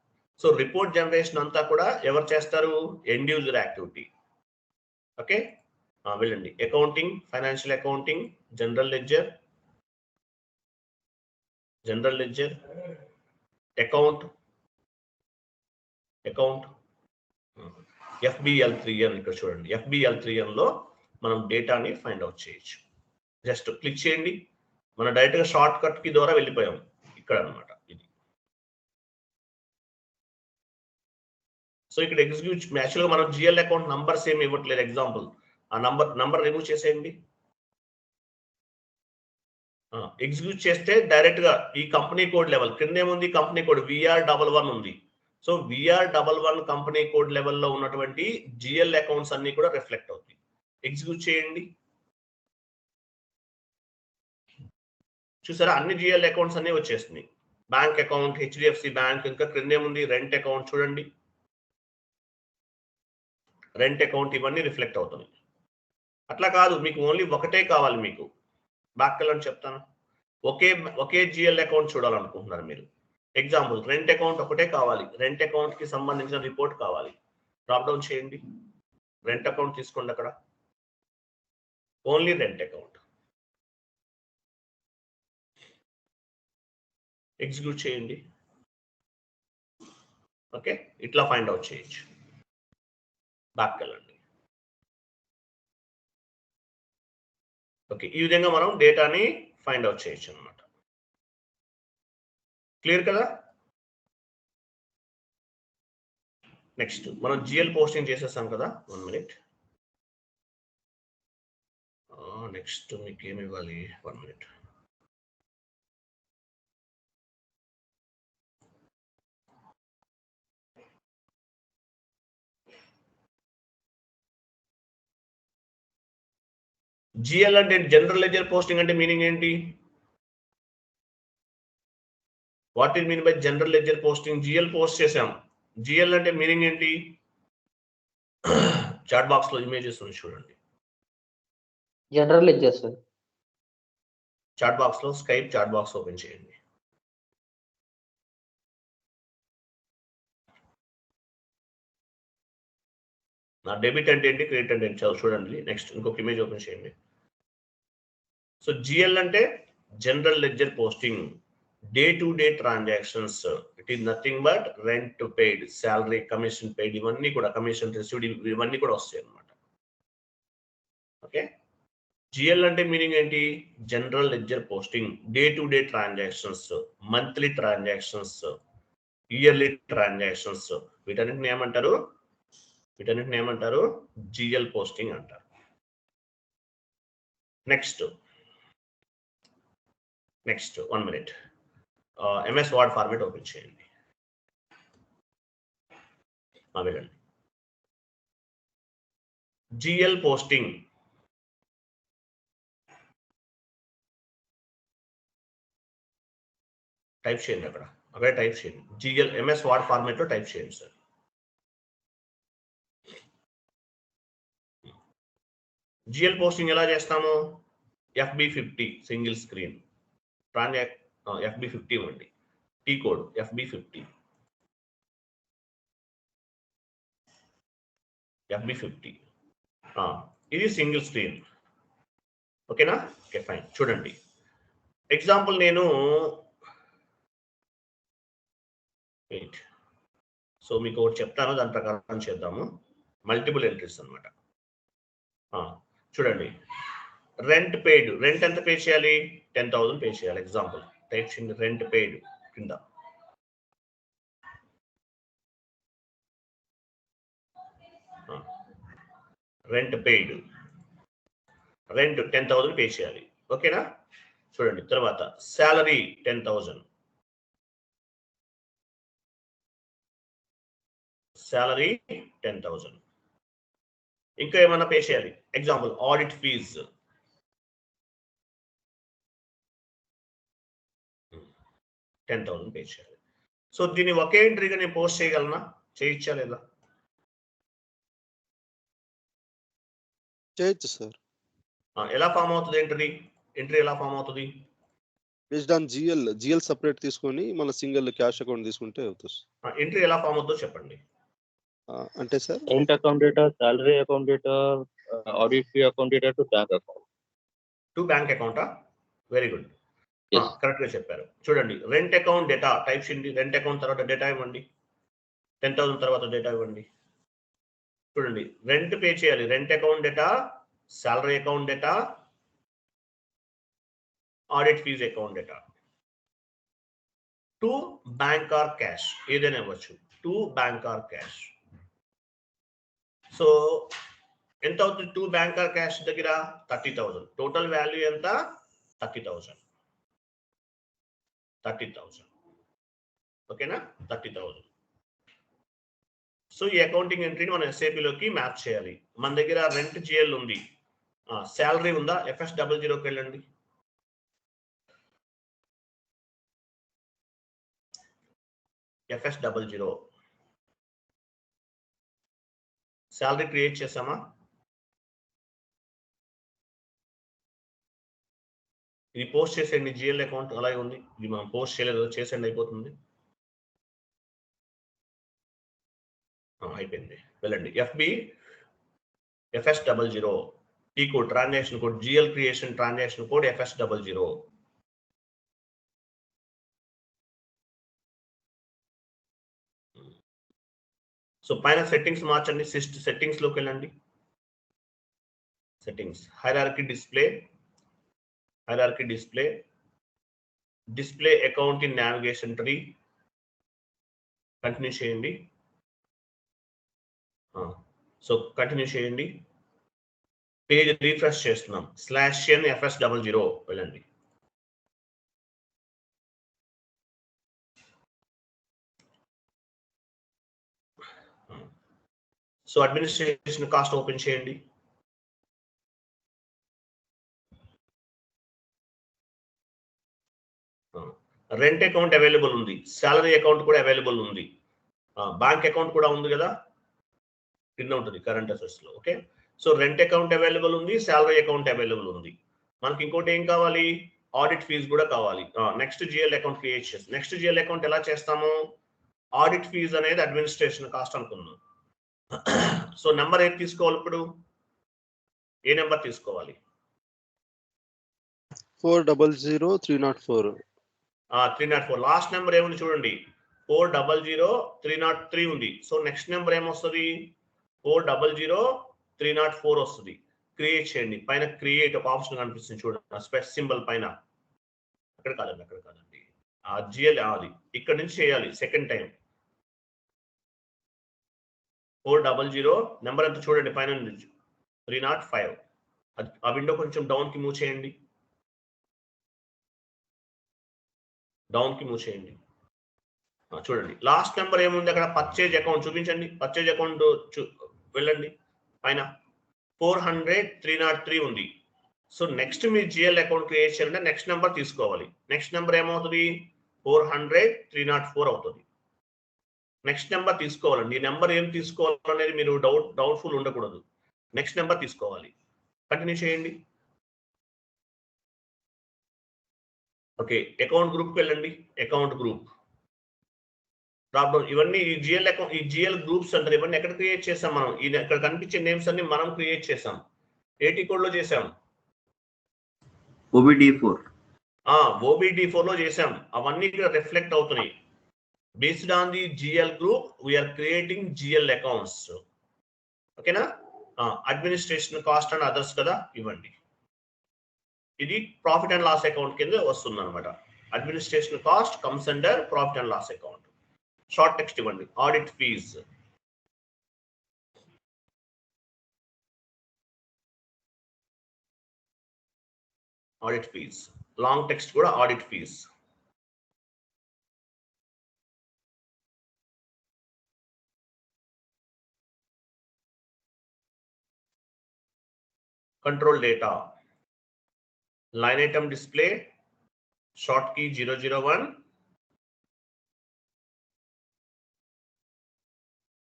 సో రిపోర్ట్ జనరేషన్ అంతా కూడా ఎవరు చేస్తారు? End user activity. ఓకే, వెళ్ళండి. Accounting, financial accounting, general ledger, account, FBL3 అని ఇక్కడ చూడండి. FBL3 లో మనం డేటాని ఫైండ్ అవుట్ చేయొచ్చు. జస్ట్ క్లిక్ చేయండి. మనం డైరెక్ట్ గా షార్ట్ కట్ కి ద్వారా వెళ్ళిపోయాం ఇక్కడ అన్నమాట. ఇది సో ఇక్కడ ఎగ్జిక్యూట్ యాక్చువల్గా మనం GL అకౌంట్ నంబర్స్ ఏమి ఇవ్వట్లేదు. ఎగ్జాంపుల్ ఆ నంబర్ రిమూవ్ చేసేయండి. ఎగ్జిక్యూట్ చేస్తే డైరెక్ట్ గా ఈ కంపెనీ కోడ్ లెవెల్ కింద ఏముంది? కంపెనీ కోడ్ VR11 ఉంది. సో VR11 కంపెనీ కోడ్ లెవెల్లో ఉన్నటువంటి GL అకౌంట్స్ అన్ని కూడా రిఫ్లెక్ట్ అవుతాయి. ఎగ్జిక్యూట్ చేయండి. చూసారా, అన్ని GL అకౌంట్స్ అన్ని వచ్చేస్తున్నాయి. బ్యాంక్ అకౌంట్, HDFC బ్యాంక్, ఇంకా క్రింద ఏముంది? రెంట్ అకౌంట్ చూడండి. రెంట్ అకౌంట్ ఇవన్నీ రిఫ్లెక్ట్ అవుతున్నాయి. అట్లా కాదు, మీకు ఓన్లీ ఒకటే కావాలి. మీకు బ్యాక్ వెళ్ళని చెప్తాను. ఒకే GL అకౌంట్ చూడాలనుకుంటున్నారు మీరు. ఎగ్జాంపుల్ రెంట్ అకౌంట్ ఒకటే కావాలి. రెంట్ అకౌంట్ కి సంబంధించిన రిపోర్ట్ కావాలి. డ్రాప్ డౌన్ చేయండి. రెంట్ అకౌంట్ తీసుకోండి. అక్కడ ఓన్లీ రెంట్ అకౌంట్. ఎగ్జిక్యూట్ చేయండి. ఓకే, ఇట్లా ఫైండ్ అవుట్ చేయొచ్చు. బ్యాక్ వెళ్ళండి. ఓకే, ఈ విధంగా మనం డేటాని ఫైండ్ అవుట్ చేయొచ్చు అనమాట. క్లియర్ కదా? నెక్స్ట్ మనం GL పోస్టింగ్ చేసేసాం కదా. 1 minute. నెక్స్ట్ మీకు ఏమి ఇవ్వాలి? 1 minute. GL అంటే జనరల్ లెడ్జర్ పోస్టింగ్ అంటే మీనింగ్ ఏంటి? What is mean by general ledger posting? GL post చేసాం. GL అంటే మీనింగ్ ఏంటి? చాట్ బాక్స్ లో ఇమేజెస్ ఉంది చూడండి. General ledger sir. Chat box లో స్కైప్ చాట్ బాక్స్ ఓపెన్ చేయండి. నా డెబిట్ అంటే ఏంటి, క్రెడిట్ అంటే ఏంటి చూడండి. నెక్స్ట్ ఇంకొక ఇమేజ్ ఓపెన్ చేయండి. సో GL అంటే general ledger posting, day to day transactions. It is nothing but rent paid, salary, commission paid, ఇవన్నీ కూడా కమిషన్ రిసీవ్డ్ ఇవన్నీ కూడా వస్తాయి అన్నమాట. ఓకే, GL అంటే మీనింగ్ ఏంటి? General ledger posting, day to day transactions, monthly transactions, yearly transactions, వీటన్నిటిని ఏమంటారు? GL పోస్టింగ్ అంటారు. Next 1 minute. MS word format open చేయండి. వెళ్ళండి. GL పోస్టింగ్ టైప్ చేయండి. అక్కడ టైప్ చేయండి. GL MS వర్డ్ ఫార్మాట్ లో టైప్ చేయండి సార్. GL పోస్టింగ్ ఎలా చేస్తాము? FB50 సింగిల్ స్క్రీన్ FB50 ఇవ్వండి. T code FB50. ఇది సింగిల్ స్క్రీన్. ఓకేనా? Okay fine. చూడండి ఎగ్జాంపుల్ నేను సో మీకు ఒకటి చెప్తాను, దాని ప్రకారం చేద్దాము. మల్టిపుల్ ఎంట్రీస్ అనమాట. చూడండి రెంట్ పెయిడ్. రెంట్ ఎంత పే చేయాలి? 10,000 పే చేయాలి. ఎగ్జాంపుల్ టైప్ చేయండి రెంట్ పెయిడ్ కింద. రెంట్ పెయిడ్, రెంట్ 10,000 పే చేయాలి. ఓకేనా? చూడండి తర్వాత శాలరీ 10,000. శాలరీ 10,000. ఇంకా ఏమన్నా పే చేయాలి? ఎగ్జాంపుల్ ఆడిట్ ఫీజ్ 10,000 పే చేయాలి. సో దీన్ని ఒకే ఎంట్రీగా నేను పోస్ట్ చేయగలనా? చేయొచ్చా లేదా? చేయొచ్చు సార్. ఎలా ఫామ్ అవుతుంది ఎంట్రీ? ఎంట్రీ ఎలా ఫామ్ అవుతుంది? బేస్డ్ ఆన్ జిఎల్ సపరేట్ తీసుకొని మన సింగిల్ క్యాష్ అకౌంట్ తీసుకుంటే అవుతుంది. ఎంట్రీ ఎలా ఫామ్ అవుతుందో చెప్పండి. అంటే sir rent account data, salary account data, audit fee account data to bank account. To bank అకౌంటా? Very good. Yes. కరెక్ట్ గా చెప్పారు. చూడండి రెంట్ అకౌంట్ డేటా టైప్ చేయండి. రెంట్ అకౌంట్ తర్వాత డేటా ఇవ్వండి. 10,000 తర్వాత డేటా ఇవ్వండి. చూడండి రెంట్ పే చేయాలి. Rent account data, salary account data, audit fees account data. To bank or cash ఏదైనా ఇవ్వచ్చు. To bank or cash. So ఎంత అవుతుంది? టు బ్యాంక్ ఆర్ క్యాష్ దగ్గర 30,000. టోటల్ వాల్యూ ఎంత? 30,000. ఓకేనా? 30,000. సో ఈ అకౌంటింగ్ ఎంట్రీని మనం ఎస్ఏపిలోకి మ్యాప్ చేయాలి. మన దగ్గర రెంట్ జిఎల్ ఉంది, శాలరీ ఉందా? FS00కి వెళ్ళండి. FS00 శాలరీ క్రియేట్ చేసామా? ఇది పోస్ట్ చేసేయండి. జిఎల్ అకౌంట్ అలాగే ఉంది. ఇది మనం పోస్ట్ చేయలేదు, చేసేయండి అయిపోతుంది. అయిపోయింది. వెళ్ళండి FS00 T code transaction code GL creation transaction code FS00. So పైన సెట్టింగ్స్ మార్చండి. సెట్టింగ్స్ లోకి వెళ్ళండి. Settings hierarchy display account in navigation tree. Continue చేయండి. సో కంటిన్యూ చేయండి. పేజ్ రీఫ్రెష్ చేస్తున్నాం. /n FS00 వెళ్ళండి. సో అడ్మినిస్ట్రేషన్ కాస్ట్ ఓపెన్ చేయండి. రెంట్ అకౌంట్ అవైలబుల్ ఉంది, సాలరీ అకౌంట్ కూడా అవైలబుల్ ఉంది, బ్యాంక్ అకౌంట్ కూడా ఉంది కదా, కింద ఉంటుంది కరెంట్ అసెట్స్ లో. Okay, so rent account available ఉంది, సాలరీ అకౌంట్ అవైలబుల్ ఉంది. మనకి ఇంకోటి ఏం కావాలి? ఆడిట్ ఫీజు కూడా కావాలి. నెక్స్ట్ జిఎల్ అకౌంట్ క్రియేట్ చేస్తాం. నెక్స్ట్ జిఎల్ అకౌంట్ ఎలా చేస్తాము? ఆడిట్ ఫీజు అనేది అడ్మినిస్ట్రేషన్ కాస్ట్ అనుకుందాం. సో నెంబర్ ఏది తీసుకోవాలి ఇప్పుడు? ఏ నెంబర్ తీసుకోవాలి? 400,304. 304. లాస్ట్ నెంబర్ ఏముంది చూడండి, 400,303 ఉంది. సో నెక్స్ట్ నెంబర్ ఏమొస్తుంది? 400,304 వస్తుంది. క్రియేట్ చేయండి. పైన క్రియేట్ ఒక ఆప్షన్ కనిపిస్తుంది చూడండి, స్పెస్ సింబల్ పైన. అక్కడ కాదండి, ఆ జిఎల్ అది ఇక్కడ నుంచి చేయాలి. సెకండ్ టైం 400 నెంబర్ ఎంత చూడండి పైన 305. ఆ విండో కొంచెం డౌన్ కి మూవ్ చేయండి. చూడండి లాస్ట్ నెంబర్ ఏముంది అక్కడ? పర్చేజ్ అకౌంట్ చూపించండి. పర్చేజ్ అకౌంట్ వెళ్ళండి. పైన 400,303 ఉంది. సో నెక్స్ట్ మీ జిఎల్ అకౌంట్ క్రియేట్ చేయాలంటే నెక్స్ట్ నెంబర్ తీసుకోవాలి. నెక్స్ట్ నెంబర్ ఏమవుతుంది? 400,304 అవుతుంది. నెక్స్ట్ నెంబర్ తీసుకోవాలండి. ఈ నెంబర్ ఏం తీసుకోవాలనేది మీరు డౌట్ఫుల్ ఉండకూడదు. నెక్స్ట్ నెంబర్ తీసుకోవాలి. కంటిన్యూ చేయండి. ఓకే, అకౌంట్ గ్రూప్కి వెళ్ళండి. Account group drop down. ఇవన్నీ ఈ జిఎల్ అకౌంట్, ఈ జిఎల్ గ్రూప్స్ అంటారు. ఇవన్నీ ఎక్కడ క్రియేట్ చేసాం మనం? ఇక్కడ కనిపించే నేమ్స్ అన్ని మనం క్రియేట్ చేసాం. ఏటీ కోడ్ లో చేసాం, OBD4. OBD4 లో చేసాం. అవన్నీ ఇక్కడ రిఫ్లెక్ట్ అవుతున్నాయి. Based on the GL group we are creating GL accounts. ఓకేనా? అడ్మినిస్ట్రేషన్ కాస్ట్ అండ్ అదర్స్ కదా, ఇవ్వండి. ఇది ప్రాఫిట్ అండ్ లాస్ అకౌంట్ కింద వస్తుంది అనమాట. Administration cost comes under profit and loss account. Short text ఇవ్వండి, audit fees. Audit fees. Long text కూడా audit fees. Control data, line item display, short key 001,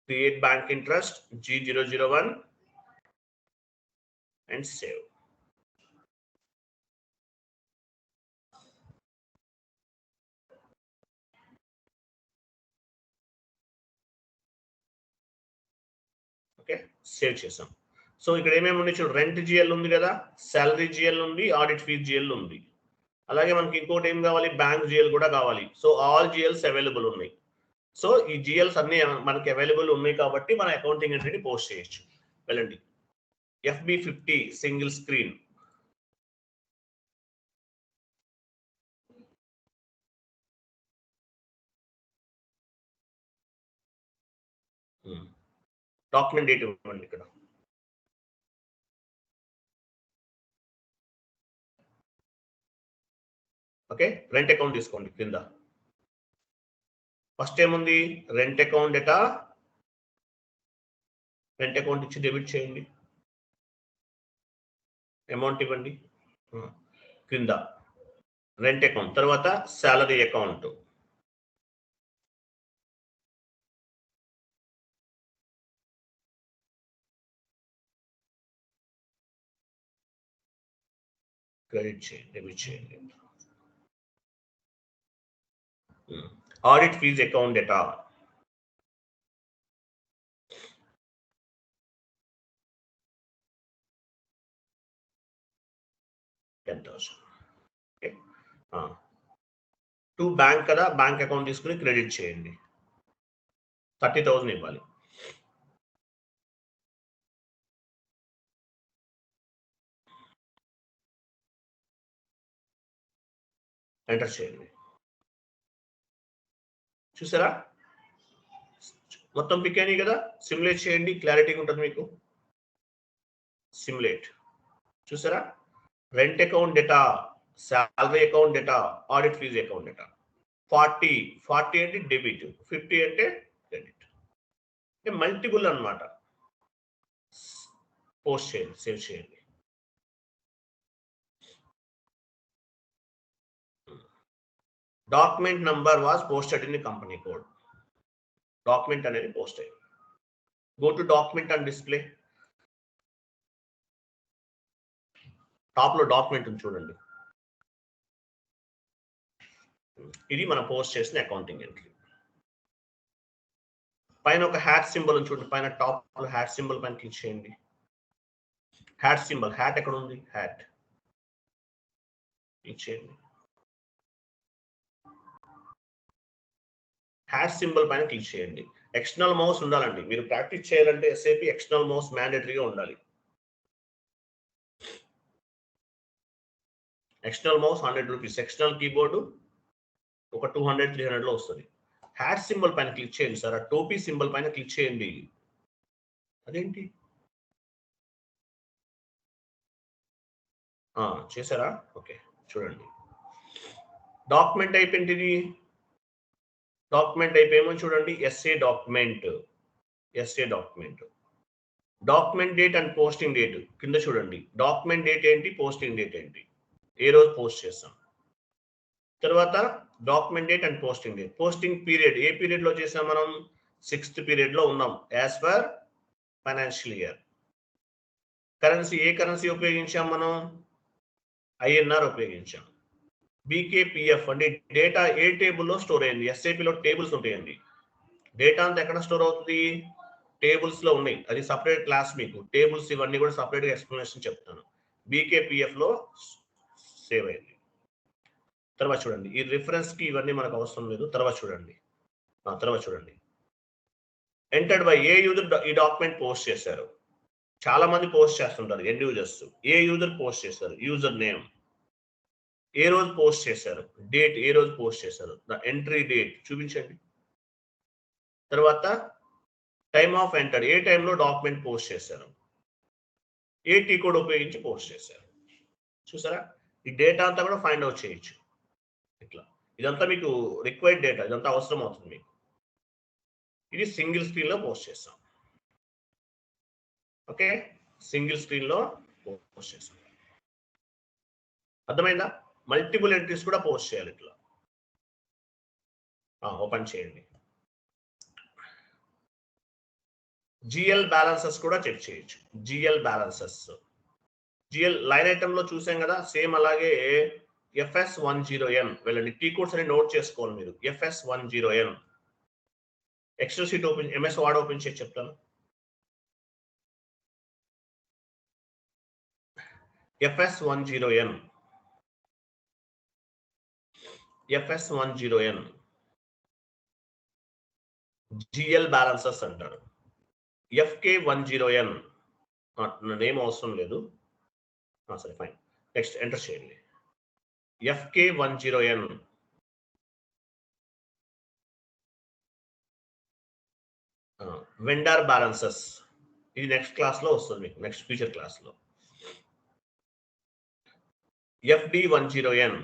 create bank interest G001 and save. Okay, save చేసాం. సో ఇక్కడ ఏమేమి ఉన్నాయి చూడు, రెంట్ జిఎల్ ఉంది కదా, సాలరీ జిఎల్ ఉంది, ఆడిట్ ఫీజ్ జిఎల్ ఉంది. అలాగే మనకి ఇంకోటి ఏం కావాలి, బ్యాంక్ జిఎల్ కూడా కావాలి. సో ఆల్ జిఎల్స్ అవైలబుల్ ఉన్నాయి. సో ఈ జిఎల్స్ అన్ని మనకి అవైలబుల్ ఉన్నాయి కాబట్టి మన అకౌంటింగ్ ఎంట్రీని పోస్ట్ చేయొచ్చు. వెళ్ళండి, FB50 single screen. Document date ఇవ్వండి ఇక్కడ. ఓకే, రెంట్ అకౌంట్ తీసుకోండి కింద. ఫస్ట్ ఏముంది, rent account data. Rent account ఇచ్చి డెబిట్ చేయండి, అమౌంట్ ఇవ్వండి. కింద రెంట్ అకౌంట్, తర్వాత సాలరీ అకౌంట్. క్రెడిట్ చేయండి, డెబిట్ చేయండి. Audit fees account data. To bank కదా, బ్యాంక్ అకౌంట్ తీసుకుని క్రెడిట్ చేయండి. 30,000 ఇవ్వాలి. ఎంటర్ చేయండి. చూసారా, మొత్తం పిక్ అయినాయి కదా. సిమ్యులేట్ చేయండి, క్లారిటీగా ఉంటుంది మీకు. సిమ్యులేట్. చూసారా, rent account data, salary account data, audit fees account data. 40 అంటే డెబిట్, 50 అంటే క్రెడిట్. మల్టిపుల్ అన్నమాట. పోస్ట్ చేయండి, సేవ్ చేయండి. Document number was posted in the company code. Document అనేది పోస్ట్ అయ్యింది. Go to document and display. Top లో డాక్యుమెంట్ ఉంది చూడండి. ఇది మనం పోస్ట్ చేసిన అకౌంటింగ్ ఎంట్రీ. పైన ఒక హ్యాట్ సింబల్ ఉంది చూడండి, పైన టాప్ లో హ్యాట్ సింబల్ పైన క్లిక్ చేయండి. హ్యాట్ సింబల్, హ్యాట్ ఎక్కడ ఉంది, హ్యాట్ క్లిక్ చేయండి. హ్యాష్ సింబల్ పైన క్లిక్ చేయండి. ఎక్స్టర్నల్ మౌస్ ఉండాలండి. మీరు ప్రాక్టీస్ చేయాలంటే SAP ఎక్స్టర్నల్ మౌస్ మ్యాండేటరీగా ఉండాలి. External mouse 100 rupees, external keyboard ఒక 200-300 లో వస్తుంది. హ్యాష్ సింబల్ పైన క్లిక్ చేయండి సార్. ఆ టోపీ సింబల్ పైన క్లిక్ చేయండి. అదేంటి చేశారా? ఓకే, చూడండి. డాక్యుమెంట్ అయిపోయింది. డాక్యుమెంట్ అయిపోయేమని చూడండి, SA document. Document date and posting date కింద చూడండి. డాక్యుమెంట్ డేట్ ఏంటి, పోస్టింగ్ డేట్ ఏంటి, ఏ రోజు పోస్ట్ చేస్తాం. తర్వాత document date and posting date. Posting period, ఏ పీరియడ్ లో చేసాం మనం, 6th పీరియడ్ లో ఉన్నాం as per financial year. Currency, ఏ కరెన్సీ ఉపయోగించాం మనం, INR ఉపయోగించాం. బీకేపీఎఫ్ అంటే డేటా ఏ టేబుల్లో స్టోర్ అయింది? ఎస్ఏపిలో టేబుల్స్ ఉంటాయండి. డేటా అంతా ఎక్కడ స్టోర్ అవుతుంది? టేబుల్స్ లో ఉన్నాయి. అది సపరేట్ క్లాస్ మీకు. టేబుల్స్ ఇవన్నీ కూడా సపరేట్ గా ఎక్స్ప్లెనేషన్ చెప్తాను. బీకేపీఎఫ్ లో సేవ్ అయింది. తర్వాత చూడండి, ఈ రిఫరెన్స్ కి ఇవన్నీ మనకు అవసరం లేదు. తర్వాత చూడండి, ఎంటర్డ్ బై ఏ యూజర్ ఈ డాక్యుమెంట్ పోస్ట్ చేశారు. చాలా మంది పోస్ట్ చేస్తుంటారు ఎండ్ యూజర్స్. ఏ యూజర్ పోస్ట్ చేశారు? User name. ఏ రోజు పోస్ట్ చేశారు? డేట్. ఏ రోజు పోస్ట్ చేశారు? ద ఎంట్రీ డేట్ చూపించండి. తర్వాత టైమ్ ఆఫ్ ఎంటర్. ఏ టైంలో డాక్యుమెంట్ పోస్ట్ చేశారు? ఏ టీ కోడ్ ఉపయోగించి పోస్ట్ చేశారు? చూసారా? ఈ డేటా అంతా కూడా ఫైండ్ అవుట్ చేయొచ్చు ఇట్లా. ఇదంతా మీకు రిక్వైర్డ్ డేటా, ఇదంతా అవసరం అవుతుంది మీకు. ఇది సింగిల్ స్క్రీన్ లో పోస్ట్ చేస్తాం. ఓకే, సింగిల్ స్క్రీన్ లో పోస్ట్ చేస్తాం. అర్థమైందా? మల్టిపుల్ ఎంట్రీస్ కూడా పోస్ట్ చేయాలి ఇట్లా. ఓపెన్ చేయండి. జిఎల్ బ్యాలెన్సెస్ కూడా చెక్ చేయొచ్చు. GL balances, GL line item లో చూసాం కదా, సేమ్ అలాగే FS10N వెళ్ళండి. టీ కోడ్స్ అని నోట్ చేసుకోవాలి మీరు. FS10N excel sheet open, MS word open చేసి చెప్తాను. FS10N జిఎల్ బ్యాలెన్సెస్ అంటారు. FK10N నేమ్ అవసరం లేదు. సరే ఫైన్. నెక్స్ట్ ఎంటర్ చేయండి. FK10N vendor balances. ఇది నెక్స్ట్ క్లాస్ లో వస్తుంది మీకు, నెక్స్ట్ ఫ్యూచర్ క్లాస్ లో. FD10N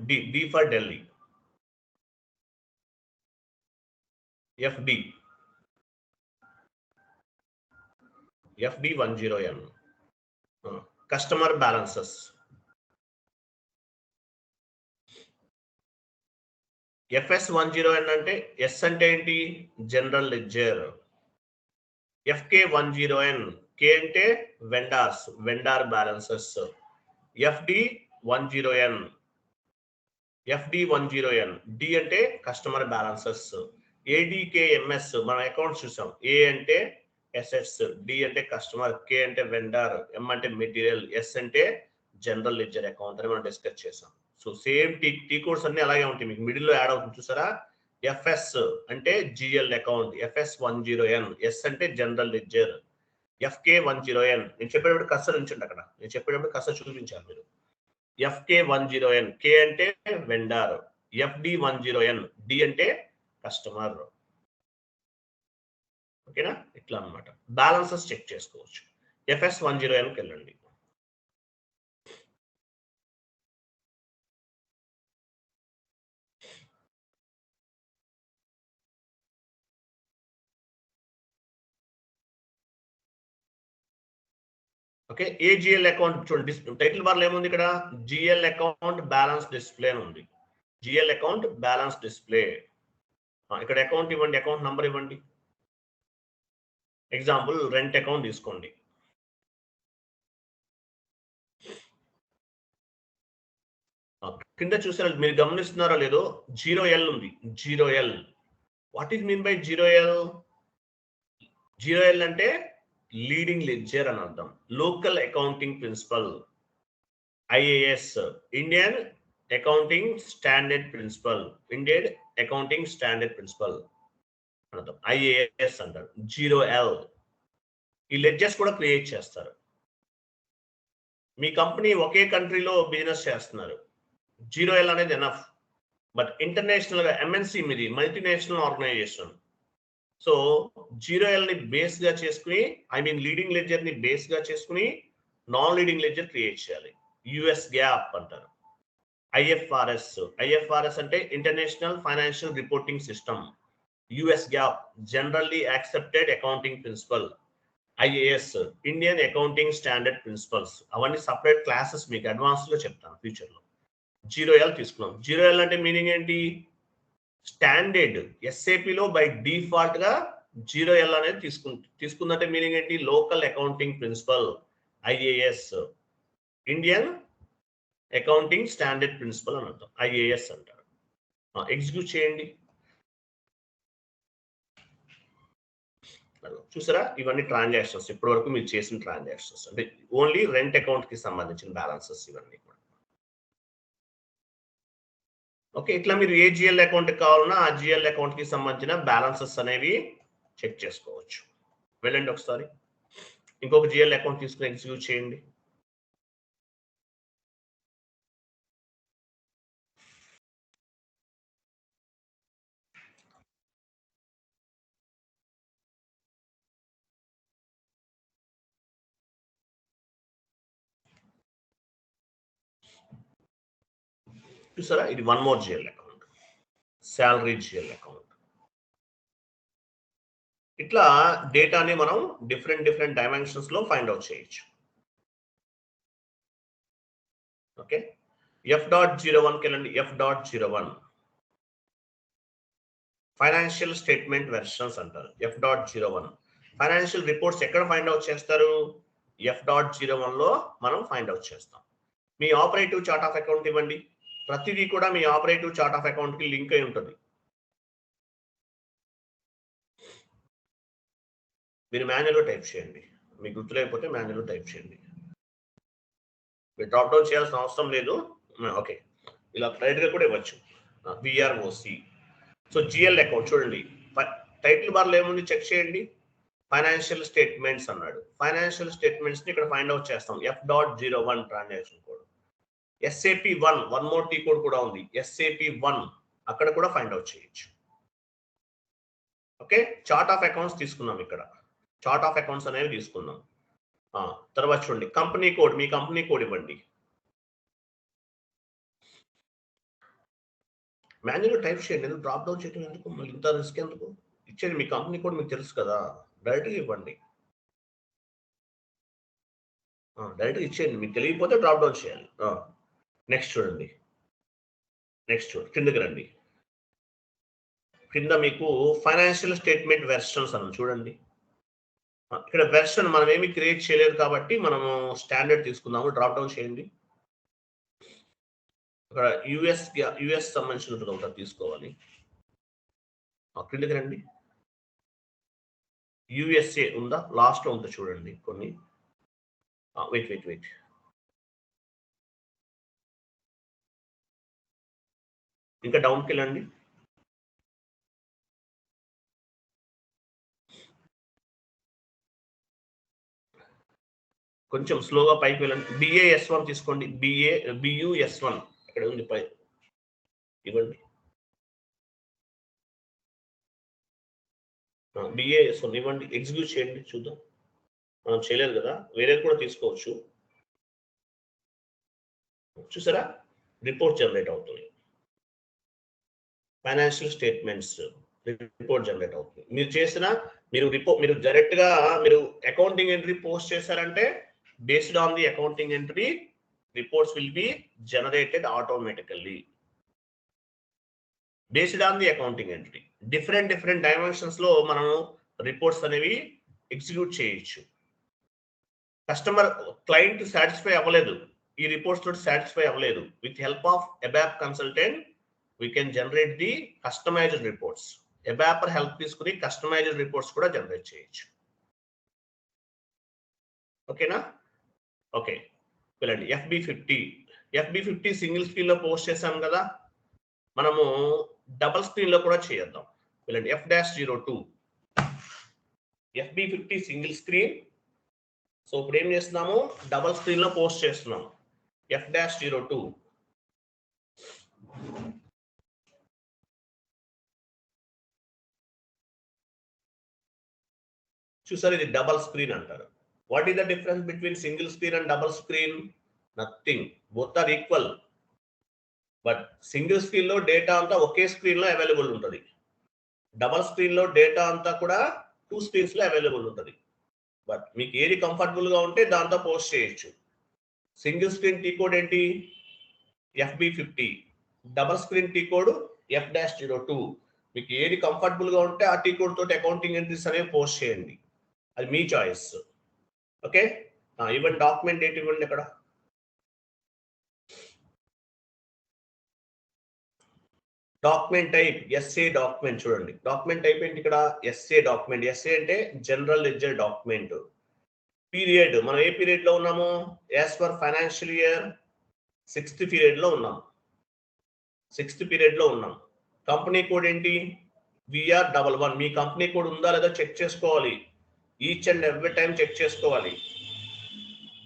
D for Delhi. FD10N customer balances. FS10N అంటే ఎస్ అంటే ఏంటి? General ledger. FK10N కే అంటే vendors, vendor balances. FD10N D అంటే కస్టమర్ బ్యాలెన్సెస్. ADKMS మనం అకౌంట్స్ చూసాం. ఏ అంటే ఎసెట్స్, డి అంటే కస్టమర్, కే అంటే వెండర్, ఎం అంటే మెటీరియల్, ఎస్ అంటే జనరల్ లెడ్జర్ అకౌంట్ అని మనం డిస్కస్ చేసాం. సో సేమ్ టీ కోడ్స్ అన్ని అలాగే ఉంటాయి మీకు. మిడిల్ లో యాడ్ అవుతుంది చూసారా? FS అంటే జిఎల్ అకౌంట్, FS10N ఎస్ అంటే జనరల్ లెడ్జర్, FK10N. నేను చెప్పేటప్పుడు కర్సర్ ఉంచండి అక్కడ. నేను చెప్పేటప్పుడు కర్సర్ చూపించాలి మీరు. FK10N కే అంటే వెండర్, FD10N డి అంటే కస్టమర్. ఓకేనా? ఇట్లా అన్నమాట. బ్యాలెన్సెస్ చెక్ చేసుకోవచ్చు. FS10Nకి వెళ్ళండి. ఓకే, ఏజిఎల్ అకౌంట్ చూడండి. టైటిల్ బార్ లో ఏముంది ఇక్కడ? జిఎల్ అకౌంట్ బ్యాలెన్స్ డిస్ప్లే అని ఉంది. GL account balance display. ఇక్కడ అకౌంట్ ఇవ్వండి, అకౌంట్ నంబర్ ఇవ్వండి. ఎగ్జాంపుల్ రెంట్ అకౌంట్ తీసుకోండి. కింద చూసారా, మీరు గమనిస్తున్నారో లేదో, 0L ఉంది. 0L. What is mean by 0L? 0L అంటే లీడింగ్ లెడ్జర్ అని అర్థం. Local accounting principle, IAS, Indian accounting standard principle, Indian accounting standard principle అని అర్థం. IAS అంటారు. 0L. ఈ లెడ్జర్స్ కూడా క్రియేట్ చేస్తారు. మీ కంపెనీ ఒకే కంట్రీలో బిజినెస్ చేస్తున్నారు, 0L అనేది ఎనఫ్. బట్ ఇంటర్నేషనల్ గా MNC మీది మల్టీనేషనల్ ఆర్గనైజేషన్. సో 0L ని బేస్ గా చేసుకుని, లీడింగ్ లెడ్జర్ ని బేస్ గా చేసుకుని నాన్ లీడింగ్ లెడ్జర్ క్రియేట్ చేయాలి. US గ్యాప్ అంటారు. IFRS అంటే international financial reporting system. US GAAP generally accepted accounting principle. IAS Indian accounting standard principles. అవన్నీ సపరేట్ క్లాసెస్ మీకు అడ్వాన్స్ లో చెప్తాను ఫ్యూచర్ లో. 0L తీసుకున్నాం. 0L అంటే మీనింగ్ ఏంటి? స్టాండర్డ్. SAP లో బై డిఫాల్ట్ గా 0L అనేది తీసుకుందంటే మీనింగ్ ఏంటి? Local accounting principle. IAS, Indian accounting standard principle అని అర్థం, ఐఏఎస్ అంటారు. ఎగ్జిక్యూట్ చేయండి. చూసారా, ఇవన్నీ ట్రాన్సాక్షన్స్, ఇప్పటి వరకు మీరు చేసిన ట్రాన్సాక్షన్స్, అంటే ఓన్లీ రెంట్ అకౌంట్ కి సంబంధించిన బ్యాలెన్సెస్ ఇవన్నీ కూడా. ఓకే, ఇట్లా మీరు ఏ జిఎల్ అకౌంట్ కావాలన్నా ఆ జిఎల్ అకౌంట్ కి సంబంధించిన బ్యాలెన్సెస్ అనేవి చెక్ చేసుకోవచ్చు. వెళ్ళండి ఒకసారి ఇంకొక జిఎల్ అకౌంట్ తీసుకుని ఎగ్జిక్యూట్ చేయండి. చూసారా, ఇది one more GL account, salary GL account. ఇట్లా డేటాని మనం డిఫరెంట్ డైమెన్షన్స్ లో ఫైండ్ అవుట్ చేయొచ్చు. ఓకే, F.01కి వెళ్ళండి. F.01 ఫైనాన్షియల్ స్టేట్మెంట్ వెర్షన్స్ అంటారు. F.01 ఫైనాన్షియల్ రిపోర్ట్స్ ఎక్కడ ఫైండ్ అవుట్ చేస్తారు? F.01 లో మనం ఫైండ్ అవుట్ చేస్తాం. మీ ఆపరేటివ్ చార్ట్ ఆఫ్ అకౌంట్ ఇవ్వండి. ప్రతిదీ కూడా మీ ఆపరేటివ్ చార్ట్ ఆఫ్ అకౌంట్ కి లింక్ అయి ఉంటుంది. మీరు మాన్యువల్ టైప్ చేయండి, మీకు గుర్తులేకపోతే మాన్యువల్ టైప్ చేయండి. మీరు డ్రాప్ డౌన్ చేయాల్సిన అవసరం లేదు. ఓకే, ఇలా డైరెక్ట్ గా కూడా ఇవ్వచ్చు. విఆర్ఓసి. సో జిఎల్ అకౌంట్ చూడండి, టైటిల్ బార్ లో ఏముంది చెక్ చేయండి. ఫైనాన్షియల్ స్టేట్మెంట్స్ అన్నాడు. ఫైనాన్షియల్ స్టేట్మెంట్స్ ని ఇక్కడ ఫైండ్ అవుట్ చేస్తాం. F.01 transaction code. SAP1 one more T code కూడా ఉంది. SAP1 అక్కడ కూడా ఫైండ్ అవుట్ చేయొచ్చు. ఓకే, చార్ట్ ఆఫ్ అకౌంట్స్ తీసుకున్నాం. ఇక్కడ చార్ట్ ఆఫ్ అకౌంట్స్ అనేవి తీసుకున్నాం. తర్వాత చూడండి కంపెనీ కోడ్, మీ కంపెనీ కోడ్ ఇవ్వండి. మాన్యువల్ టైప్ చేయండి, ఎందుకు డ్రాప్ డౌన్ చేయడం ఎందుకు, మళ్ళీ ఇంత రిస్క్ ఎందుకు? ఇచ్చేది మీ కంపెనీ కోడ్ మీకు తెలుసు కదా, డైరెక్ట్గా ఇవ్వండి. డైరెక్ట్గా ఇచ్చేయండి, మీకు తెలియకపోతే డ్రాప్ డౌన్ చేయాలి. నెక్స్ట్ చూడండి, కిందకి రండి. కింద మీకు ఫైనాన్షియల్ స్టేట్మెంట్ వెర్షన్స్ అన్న చూడండి. ఇక్కడ వెర్షన్ మనం ఏమి క్రియేట్ చేయలేదు కాబట్టి మనము స్టాండర్డ్ తీసుకుందాము. డ్రాప్ డౌన్ చేయండి. ఇక్కడ యుఎస్ సంబంధించినట్టుగా ఒకటి తీసుకోవాలి. కిందకి రండి. యుఎస్ఏ ఉందా? లాస్ట్ లో ఉందా చూడండి కొన్ని. వెయిట్ ఇంకా డౌన్కి వెళ్ళండి. కొంచెం స్లోగా పైకి వెళ్ళండి. BAS1 తీసుకోండి. BUS1 ఇక్కడ ఉంది, పై ఇవ్వండి. BAS1 ఇవ్వండి, ఎగ్జిక్యూట్ చేయండి చూద్దాం. మనం చేయలేదు కదా, వేరేది కూడా తీసుకోవచ్చు. చూసారా, రిపోర్ట్ జనరేట్ అవుతుంది. ఫైనాన్షియల్ స్టేట్మెంట్స్ రిపోర్ట్ జనరేట్ అవుతుంది. మీరు డైరెక్ట్ గా మీరు అకౌంటింగ్ ఎంట్రీ పోస్ట్ చేశారంటే based on the accounting entry, reports will be generated automatically. Based on the accounting entry, different dimensions లో మనం రిపోర్ట్స్ అనేవి ఎగ్జిక్యూట్ చేయొచ్చు. క్లయింట్ సాటిస్ఫై అవ్వలేదు, ఈ రిపోర్ట్స్ తోటి సాటిస్ఫై అవ్వలేదు, with help of ABAP consultant we can generate the customized reports. ABAP help తీసుకుని కస్టమైజ్డ్ రిపోర్ట్స్ కూడా జనరేట్ చేయొచ్చు. ఓకేనా? ఓకే, వెళ్ళండి. FB50 సింగిల్ స్క్రీన్ లో పోస్ట్ చేశాం కదా, మనము డబుల్ స్క్రీన్ లో కూడా చేద్దాం. వెళ్ళండి. F-02 FB50 single screen. So ఇప్పుడు ఏం చేస్తున్నాము, డబుల్ స్క్రీన్ లో పోస్ట్ చేస్తున్నాం. F-02 చూసారు, ఇది డబల్ స్క్రీన్ అంటారు. What is the difference between single screen and double screen? Nothing. Both are equal. But single screen లో డేటా అంతా ఒకే స్క్రీన్ లో అవైలబుల్ ఉంటుంది. డబల్ స్క్రీన్ లో డేటా అంతా కూడా 2 స్క్రీన్స్ లో అవైలబుల్ ఉంటుంది. బట్ మీకు ఏది కంఫర్టబుల్ గా ఉంటే దాంతో పోస్ట్ చేయొచ్చు. సింగిల్ స్క్రీన్ టీ కోడ్ ఏంటి? FB50. Double screen T code F-02. మీకు ఏది కంఫర్టబుల్ గా ఉంటే ఆ టీ కోడ్ తోటి అకౌంటింగ్ ఎంట్రీస్ అనేవి పోస్ట్ చేయండి, అది మీ చాయిస్. ఓకే, ఇవ్వండి డాక్యుమెంట్ డేట్ ఇవ్వండి ఇక్కడ. డాక్యుమెంట్ టైప్ ఎస్ఏ డాక్యుమెంట్ చూడండి. డాక్యుమెంట్ టైప్ ఏంటి ఇక్కడ? SA document. ఎస్ఏ అంటే జనరల్ లెడ్జర్ డాక్యుమెంట్. పీరియడ్ మనం ఏ పీరియడ్ లో ఉన్నాము? As per financial year 6th period లో ఉన్నాం. 6th పీరియడ్ లో ఉన్నాం. కంపెనీ కోడ్ ఏంటి? VR11. మీ కంపెనీ కోడ్ ఉందా లేదా చెక్ చేసుకోవాలి. Each and every time check చేసుకోవాలి.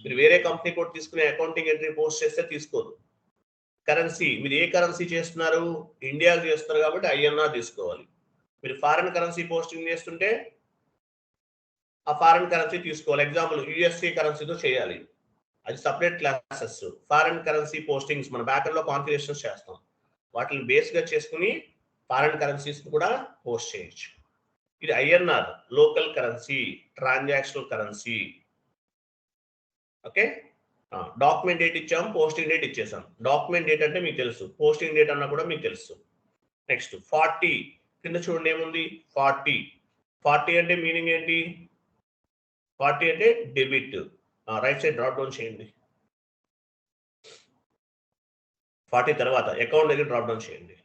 మీరు వేరే కంపెనీ కోడ్ తీసుకుని అకౌంటింగ్ ఎంట్రీ పోస్ట్ చేస్తే తీసుకోదు. కరెన్సీ మీరు ఏ కరెన్సీ చేస్తున్నారు? ఇండియా చేస్తున్నారు కాబట్టి INR తీసుకోవాలి. మీరు ఫారిన్ కరెన్సీ పోస్టింగ్ చేస్తుంటే ఆ ఫారిన్ కరెన్సీ తీసుకోవాలి. ఎగ్జాంపుల్ USA కరెన్సీతో చేయాలి, అది separate classes. Foreign currency postings మన బ్యాకర్లో కాన్ఫిగరేషన్స్ చేస్తాం, వాటిని బేస్గా చేసుకుని ఫారిన్ కరెన్సీస్ కూడా పోస్ట్ చేయొచ్చు. ఇది INR local currency, transactional currency. Okay, document date ఇచ్చాం, పోస్టింగ్ డేట్ ఇచ్చేసాం. డాక్యుమెంట్ డేట్ అంటే మీకు తెలుసు, పోస్టింగ్ డేట్ అన్నా కూడా మీకు తెలుసు. నెక్స్ట్ 40 కింద చూడండి ఏముంది? 40 అంటే మీనింగ్ ఏంటి? 40 అంటే debit. Right side drop down చేయండి. 40 తర్వాత అకౌంట్ దగ్గర డ్రాప్ డౌన్ చేయండి.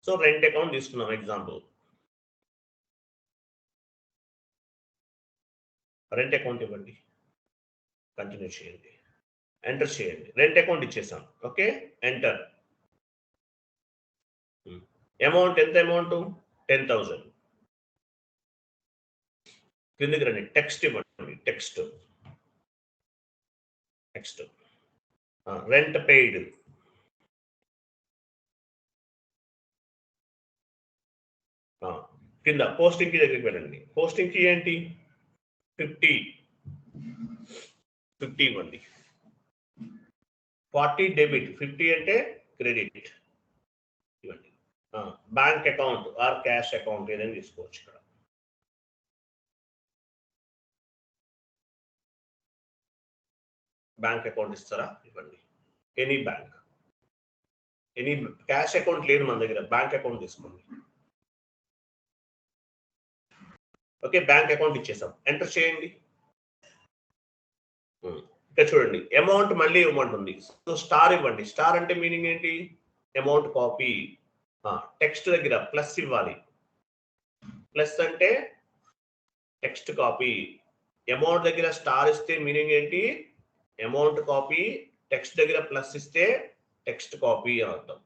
సో రెంట్ అకౌంట్ తీసుకున్నాం ఎగ్జాంపుల్. రెంట్ అకౌంట్ ఇవ్వండి, కంటిన్యూ చేయండి, ఎంటర్ చేయండి. రెంట్ అకౌంట్ ఇచ్చేసాం. Okay, enter. అమౌంట్ ఎంత? అమౌంట్ 10,000. కిందికి రండి, టెక్స్ట్ ఇవ్వండి. Text rent paid. కింద పోస్టింగ్ కి దగ్గరికి వెళ్ళండి. పోస్టింగ్ కి ఏంటి? 50 ఇవ్వండి. 40 డెబిట్, 50 అంటే క్రెడిట్ ఇవ్వండి. Bank account or cash account ఏదైనా తీసుకోవచ్చు. ఇక్కడ బ్యాంక్ అకౌంట్ ఇస్తారా? ఇవ్వండి. Any bank, any cash account లేదు మన దగ్గర, బ్యాంక్ అకౌంట్ తీసుకోండి. ఓకే, బ్యాంక్ అకౌంట్ ఇచ్చేసాం, ఎంటర్ చేయండి. ఇక్కడ చూడండి అమౌంట్ మళ్ళీ ఇవ్వమంటుంది. సో స్టార్ ఇవ్వండి. స్టార్ అంటే మీనింగ్ ఏంటి? Amount copy. టెక్స్ట్ దగ్గర ప్లస్ ఇవ్వాలి. ప్లస్ అంటే టెక్స్ట్ కాపీ. అమౌంట్ దగ్గర స్టార్ ఇస్తే మీనింగ్ ఏంటి? Amount copy. టెక్స్ట్ దగ్గర ప్లస్ ఇస్తే టెక్స్ట్ కాపీ అని అర్థం.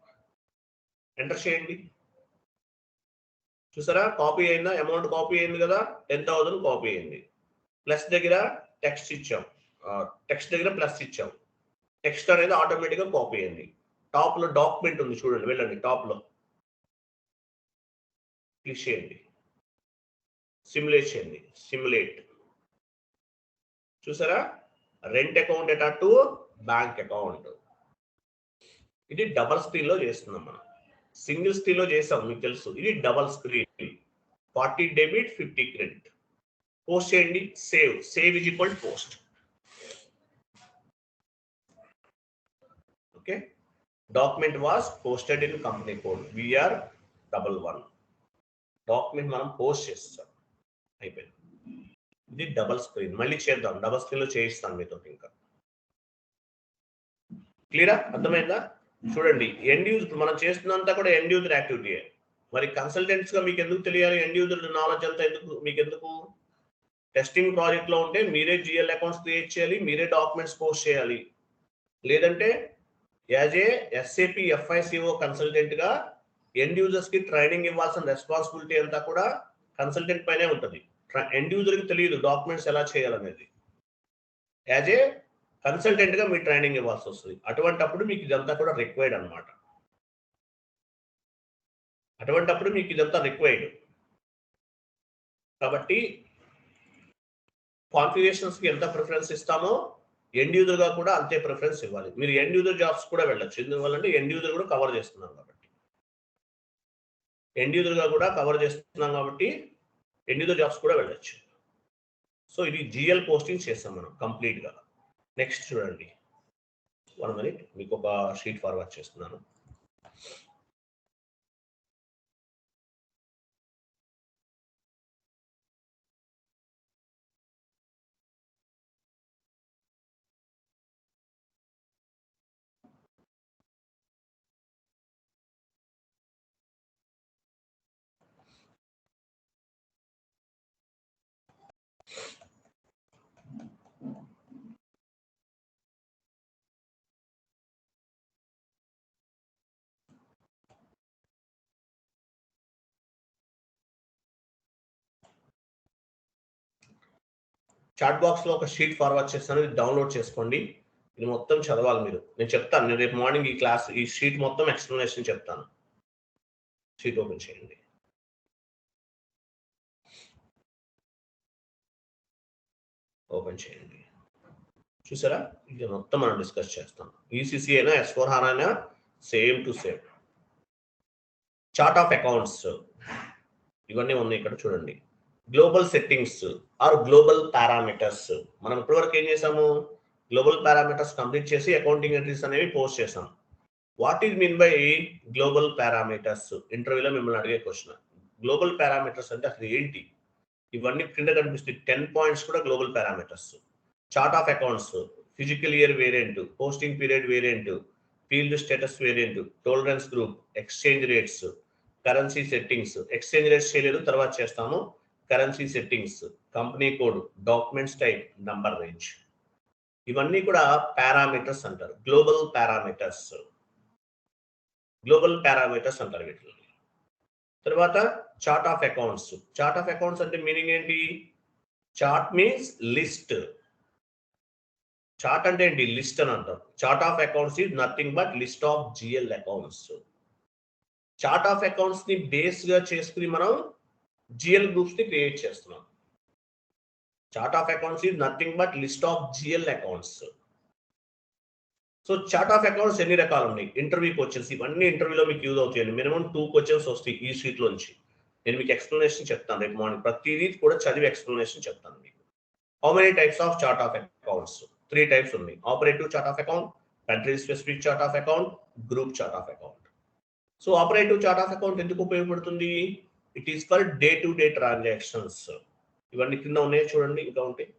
ఎంటర్ చేయండి. చూసారా కాపీ అయిందా? అమౌంట్ కాపీ అయింది కదా, 10,000 కాపీ అయింది. ప్లస్ దగ్గర టెక్స్ట్ ఇచ్చాం, టెక్స్ట్ దగ్గర ప్లస్ ఇచ్చాం, టెక్స్ట్ అనేది ఆటోమేటిక్గా కాపీ అయింది. టాప్ లో డాక్యుమెంట్ ఉంది చూడండి, వెళ్ళండి టాప్ లో క్లిక్ చేయండి, సిమ్యులేట్ చేయండి. సిమ్యులేట్. చూసారా rent account data to bank account. ఇది డబల్ స్క్రీన్ లో చేస్తున్నాం మనం, సింగిల్ స్క్రీన్ లో చేసాం మీకు తెలుసు. ఇది double screen. 40 debit, 50 credit. Post చేయండి. Save is equal post. Okay, document was posted in company code VR11. Document మనం పోస్ట్ చేస్తాం, అయిపోయింది. ఇది డబల్ స్క్రీన్. మళ్ళీ చేద్దాం, డబల్ స్క్రీన్ లో చేయిస్తాను మీతో. ఇంకా క్లియరా? అర్థమైందా? చూడండి ఎండ్ యూజర్ మనం చేస్తున్నంతా కూడా ఎండ్ యూజర్ యాక్టివిటీ. మరి కన్సల్టెంట్స్ గా మీకు ఎందుకు తెలియాలి? ఎండ్ యూజర్ నాలెడ్జ్ అంతా ఎందుకు మీకు? ఎందుకు? టెస్టింగ్ ప్రాజెక్ట్ లో ఉంటే మీరే GL అకౌంట్స్ క్రియేట్ చేయాలి, మీరే డాక్యుమెంట్స్ పోస్ట్ చేయాలి. లేదంటే as a SAP FICO consultant గా ఎండ్ యూజర్స్ కి ట్రైనింగ్ ఇవ్వాల్సిన రెస్పాన్సిబిలిటీ అంతా కూడా కన్సల్టెంట్ పైనే ఉంటుంది. ఎండ్ యూజర్ కి తెలియదు డాక్యుమెంట్స్ ఎలా చేయాలనేది. యాజ్ ఏ కన్సల్టెంట్ గా మీరు ట్రైనింగ్ ఇవ్వాల్సి వస్తుంది. అటువంటప్పుడు మీకు ఇదంతా కూడా రిక్వైర్డ్ అనమాట. అటువంటప్పుడు మీకు ఇదంతా రిక్వైర్డ్. కాబట్టి కాన్ఫిగరేషన్స్ కి ఎంత ప్రిఫరెన్స్ ఇస్తామో ఎండ్ యూజర్ గా కూడా అంతే ప్రిఫరెన్స్ ఇవ్వాలి. మీరు ఎండ్ యూజర్ జాబ్స్ కూడా వెళ్ళొచ్చు. ఎందువల్లంటే ఎండ్ యూజర్ కూడా కవర్ చేస్తున్నాం కాబట్టి, ఎండ్ యూజర్ గా కూడా కవర్ చేస్తున్నాం కాబట్టి ఎండ్ యూజర్ జాబ్స్ కూడా వెళ్ళొచ్చు. సో ఇది GL పోస్టింగ్ చేస్తాం మనం కంప్లీట్ గా. నెక్స్ట్ చూడండి, 1 minute మీకు ఒక షీట్ ఫార్వర్డ్ చేస్తున్నాను. చాట్ బాక్స్ లో ఒక షీట్ ఫార్వర్డ్ చేస్తాను, ఇది డౌన్లోడ్ చేసుకోండి. ఇది మొత్తం చదవాలి మీరు. నేను చెప్తాను, నేను రేపు మార్నింగ్ ఈ షీట్ మొత్తం ఎక్స్ప్లెనేషన్ చెప్తాను. షీట్ ఓపెన్ చేయండి. ఓపెన్ చేయండి. చూసారా, ఇది మొత్తం మనం డిస్కస్ చేస్తాం. ఈసీసీ అయినా S/4HANA అయినా same to same. Chart of accounts ఇవన్నీ ఉన్నాయి ఇక్కడ చూడండి. Global settings or global parameters. మనం ఇప్పటివరకు ఏం చేసాము, గ్లోబల్ పారామీటర్స్ కంప్లీట్ చేసి అకౌంటింగ్ ఎంట్రీస్ అనేవి పోస్ట్ చేసాం. What is mean by global parameters? ఇంటర్వ్యూలో మిమ్మల్ని అడిగే క్వశ్చన్. గ్లోబల్ పారామీటర్స్ అంటే అసలు ఏంటి? ఇవన్నీ కింద కనిపిస్తుంది 10 పాయింట్స్ కూడా global parameters. Chart of accounts, physical year variant, posting period variant, field status variant, tolerance group, exchange rates, currency settings. Exchange rates చేయలేదు, తర్వాత చేస్తాము. Currency settings, company code, documents type, number range. ఇవన్నీ కూడా పారామీటర్స్ అంటారు. గ్లోబల్ పారామీటర్స్, గ్లోబల్ పారామీటర్స్ అంటారు వీటిని. తర్వాత chart of accounts. Chart of accounts అంటే మీనింగ్ ఏంటి? Chart means list. చార్ట్ అంటే ఏంటి? లిస్ట్ అని అంటారు. Chart of accounts is nothing but list of GL accounts. Chart of accounts ని బేస్ గా చేసుకుని మనం జిఎల్ గ్రూప్స్ ని క్రియేట్ చేస్తున్నాం. Chart of accounts is nothing but list of GL accounts. So chart of accounts ఎన్ని రకాలు ఉన్నాయి? ఇంటర్వ్యూ క్వశ్చన్స్, ఇవన్నీ ఇంటర్వ్యూలో మీకు యూజ్ అవుతాయండి. మినిమం 2 క్వశ్చన్స్ వస్తాయి ఈ షీట్ లోంచి. నేను మీకు ఎక్స్ప్లెనేషన్ చెప్తాను రేపు మార్నింగ్. ప్రతిదీ కూడా చదివి ఎక్స్ప్లెనేషన్ చెప్తాను మీకు. How many types of chart of accounts? 3 types ఉన్నాయి. Operative chart of account, country specific chart of account, group chart of account. So operative chart of account ఎందుకు ఉపయోగపడుతుంది? It is for day to day transactions. ఇవన్నీ కింద ఉన్నాయి చూడండి, ఇంకా ఉంటాయి.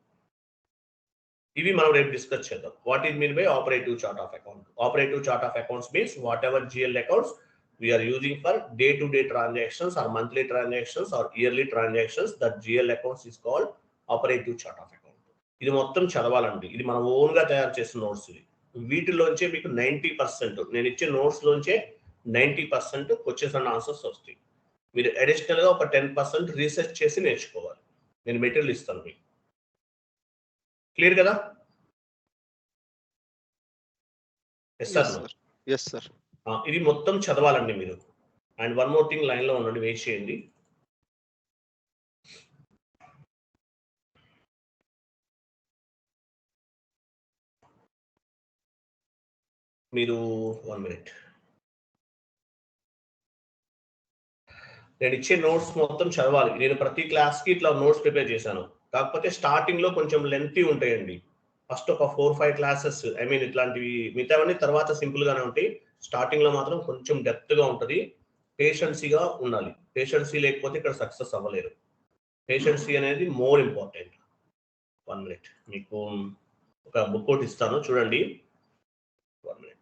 ఇవి మనం రేపు డిస్కస్ చేద్దాం. What is mean by operative chart of account? Operative chart of accounts means what ever GL accounts we are using for day to day transactions or monthly transactions or yearly transactions, that GL accounts is called operative chart of account. ఇది మొత్తం చదవాలండి. ఇది మనం ఓన్ గా తయారు చేసిన నోట్స్. ఇది వీటిలోంచే మీకు 90%, నేను ఇచ్చే నోట్స్ లోంచే 90% క్వశ్చన్స్ అండ్ ఆన్సర్స్ వస్తాయి. మీరు అడిషనల్ గా ఒక 10% రీసెర్చ్ చేసి నేర్చుకోవాలి. నేను మెటీరియల్ ఇస్తాను మీకు. క్లియర్ కదా? Yes sir. Yes sir. ఇది మొత్తం చదవాలండి మీరు. And one more thing, line లో ఉండండి, వెయిట్ చేయండి. మీరు 1 మినిట్. నేను ఇచ్చే నోట్స్ మొత్తం చదవాలి. నేను ప్రతి క్లాస్ కి ఇట్లా నోట్స్ ప్రిపేర్ చేశాను. కాకపోతే స్టార్టింగ్ లో కొంచెం లెంతీ ఉంటాయండి. ఫస్ట్ ఒక 4-5 క్లాసెస్, ఐ మీన్ ఇట్లాంటివి, మిగతావన్నీ తర్వాత సింపుల్ గానే ఉంటాయి. స్టార్టింగ్ లో మాత్రం కొంచెం డెప్త్ గా ఉంటుంది. పేషెన్సీగా ఉండాలి. పేషెన్సీ లేకపోతే ఇక్కడ సక్సెస్ అవ్వలేరు. పేషెన్సీ అనేది మోర్ ఇంపార్టెంట్. 1 మినిట్, మీకు ఒక బుక్ ఒకటి ఇస్తాను చూడండి. 1 మినిట్.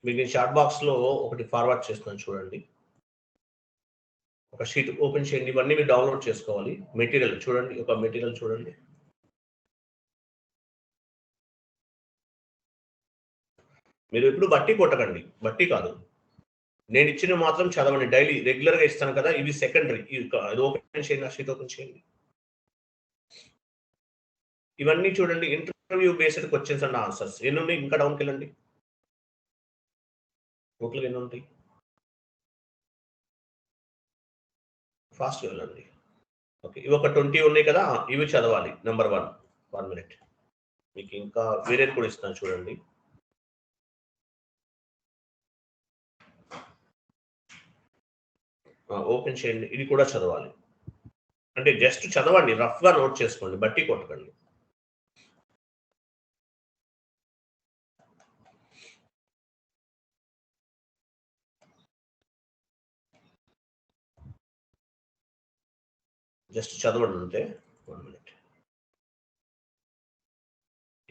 మీకు నేను చాట్ బాక్స్ లో ఒకటి ఫార్వర్డ్ చేస్తున్నాను చూడండి. ఒక షీట్ ఓపెన్ చేయండి. ఇవన్నీ మీరు డౌన్లోడ్ చేసుకోవాలి. మెటీరియల్ చూడండి, ఒక మెటీరియల్ చూడండి. మీరు ఇప్పుడు బట్టి కొట్టకండి, బట్టి కాదు, నేను ఇచ్చిన మాత్రం చదవండి. డైలీ రెగ్యులర్ గా ఇస్తాను కదా, ఇవి సెకండరీ. ఇది ఓపెన్ చేయండి, ఆ షీట్ ఓపెన్ చేయండి. ఇవన్నీ చూడండి, interview based questions and answers. ఎన్ని ఉన్నాయి? ఇంకా డౌన్కి వెళ్ళండి. టోటల్గా ఎన్ని ఉంటాయి? ఫాస్ట్గా వెళ్ళండి. ఓకే, ఇవి ఒక 20 ఉన్నాయి కదా, ఇవి చదవాలి. నెంబర్ 1. 1 మినిట్. మీకు ఇంకా వేరేది కూడా ఇస్తాను చూడండి. ఓపెన్ చేయండి, ఇది కూడా చదవాలి. అంటే జస్ట్ చదవండి, రఫ్ గా నోట్ చేసుకోండి, బట్టి కొట్టకండి. జస్ట్ చదవండి అంతే. 1 మినిట్.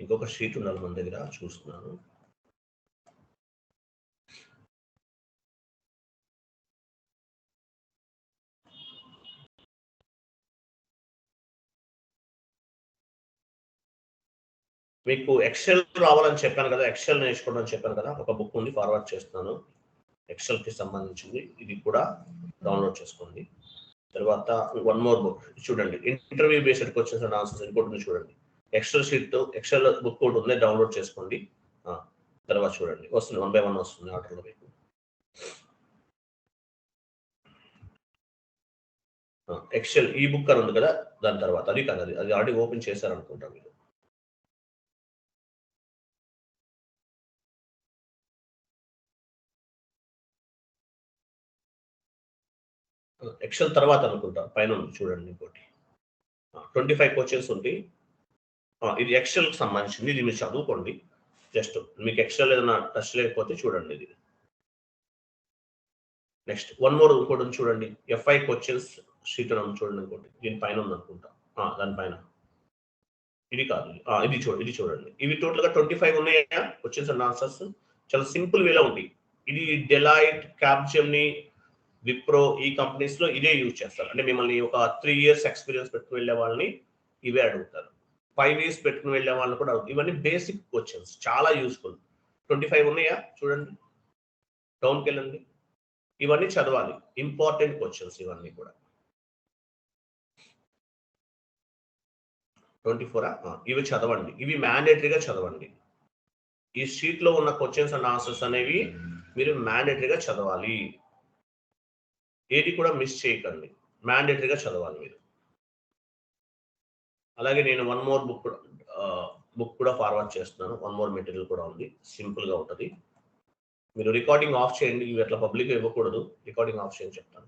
ఇంకొక షీట్ ఉండాలి మన దగ్గర, చూస్తున్నాను. మీకు ఎక్సెల్ రావాలని చెప్పాను కదా, ఎక్సెల్ నేర్చుకోవడం అని చెప్పాను కదా, ఒక బుక్ ఉంది, ఫార్వర్డ్ చేస్తున్నాను. ఎక్సెల్కి సంబంధించింది, ఇది కూడా డౌన్లోడ్ చేసుకోండి. తర్వాత వన్ మోర్ బుక్ చూడండి, interview based questions and answers ఇంకోటి ఉంది చూడండి. ఎక్సెల్ షీట్, ఎక్సెల్ బుక్ కూడా ఉంది, డౌన్లోడ్ చేసుకోండి. తర్వాత చూడండి, వస్తుంది 1 by 1 వస్తుంది ఆర్డర్లో మీకు. ఎక్సెల్ ఈ బుక్ అని ఉంది కదా, దాని తర్వాత అది కాదు, అది ఆల్రెడీ ఓపెన్ చేశారనుకుంటా మీరు. ఎక్సెల్ తర్వాత అనుకుంటా, పైన ఉంది చూడండి ఇంకోటి. 25 క్వశ్చన్స్ ఉంది. ఇది ఎక్సెల్కి సంబంధించింది, ఇది మీరు చదువుకోండి. జస్ట్ మీకు ఎక్సెల్ ఏదైనా టచ్ లేకపోతే చూడండి ఇది. నెక్స్ట్ వన్ మోర్ ఇంకోటి ఉంది చూడండి, FI క్వశ్చన్స్ షీట్ అని చూడండి ఇంకోటి, దీని పైన ఉంది అనుకుంటా, దానిపైన. ఇది కాదు, ఇది చూడండి. ఇవి టోటల్గా 25 ఉన్నాయా క్వశ్చన్స్ అండ్ ఆన్సర్స్. చాలా సింపుల్ వేలో ఉంటాయి. ఇది డెలాయిట్, క్యాప్జెమిని, విప్రో ఈ కంపెనీస్ లో ఇదే యూజ్ చేస్తారు. అంటే మిమ్మల్ని ఒక 3 years ఎక్స్పీరియన్స్ పెట్టుకుని వెళ్ళే వాళ్ళని ఇవే అడుగుతారు. 5 years పెట్టుకుని వెళ్ళే వాళ్ళని కూడా అడుగుతారు. ఇవన్నీ బేసిక్ క్వశ్చన్స్, చాలా యూస్ఫుల్. 25 ఉన్నాయా చూడండి, డౌన్కి వెళ్ళండి. ఇవన్నీ చదవాలి, ఇంపార్టెంట్ క్వశ్చన్స్ ఇవన్నీ కూడా. 24 ఇవి చదవండి, ఇవి మ్యాండేటరీగా చదవండి. ఈ షీట్ లో ఉన్న క్వశ్చన్స్ అండ్ ఆన్సర్స్ అనేవి మీరు మ్యాండేటరీగా చదవాలి. ఏది కూడా మిస్ చేయకండి, మ్యాండేటరీగా చదవాలి మీరు. అలాగే నేను వన్ మోర్ బుక్ కూడా ఫార్వర్డ్ చేస్తున్నాను. వన్ మోర్ మెటీరియల్ కూడా ఉంది, సింపుల్ గా ఉంటుంది. మీరు రికార్డింగ్ ఆఫ్ చేయండి, ఇవి అట్లా పబ్లిక్ ఇవ్వకూడదు, రికార్డింగ్ ఆఫ్ చేయని చెప్తాను.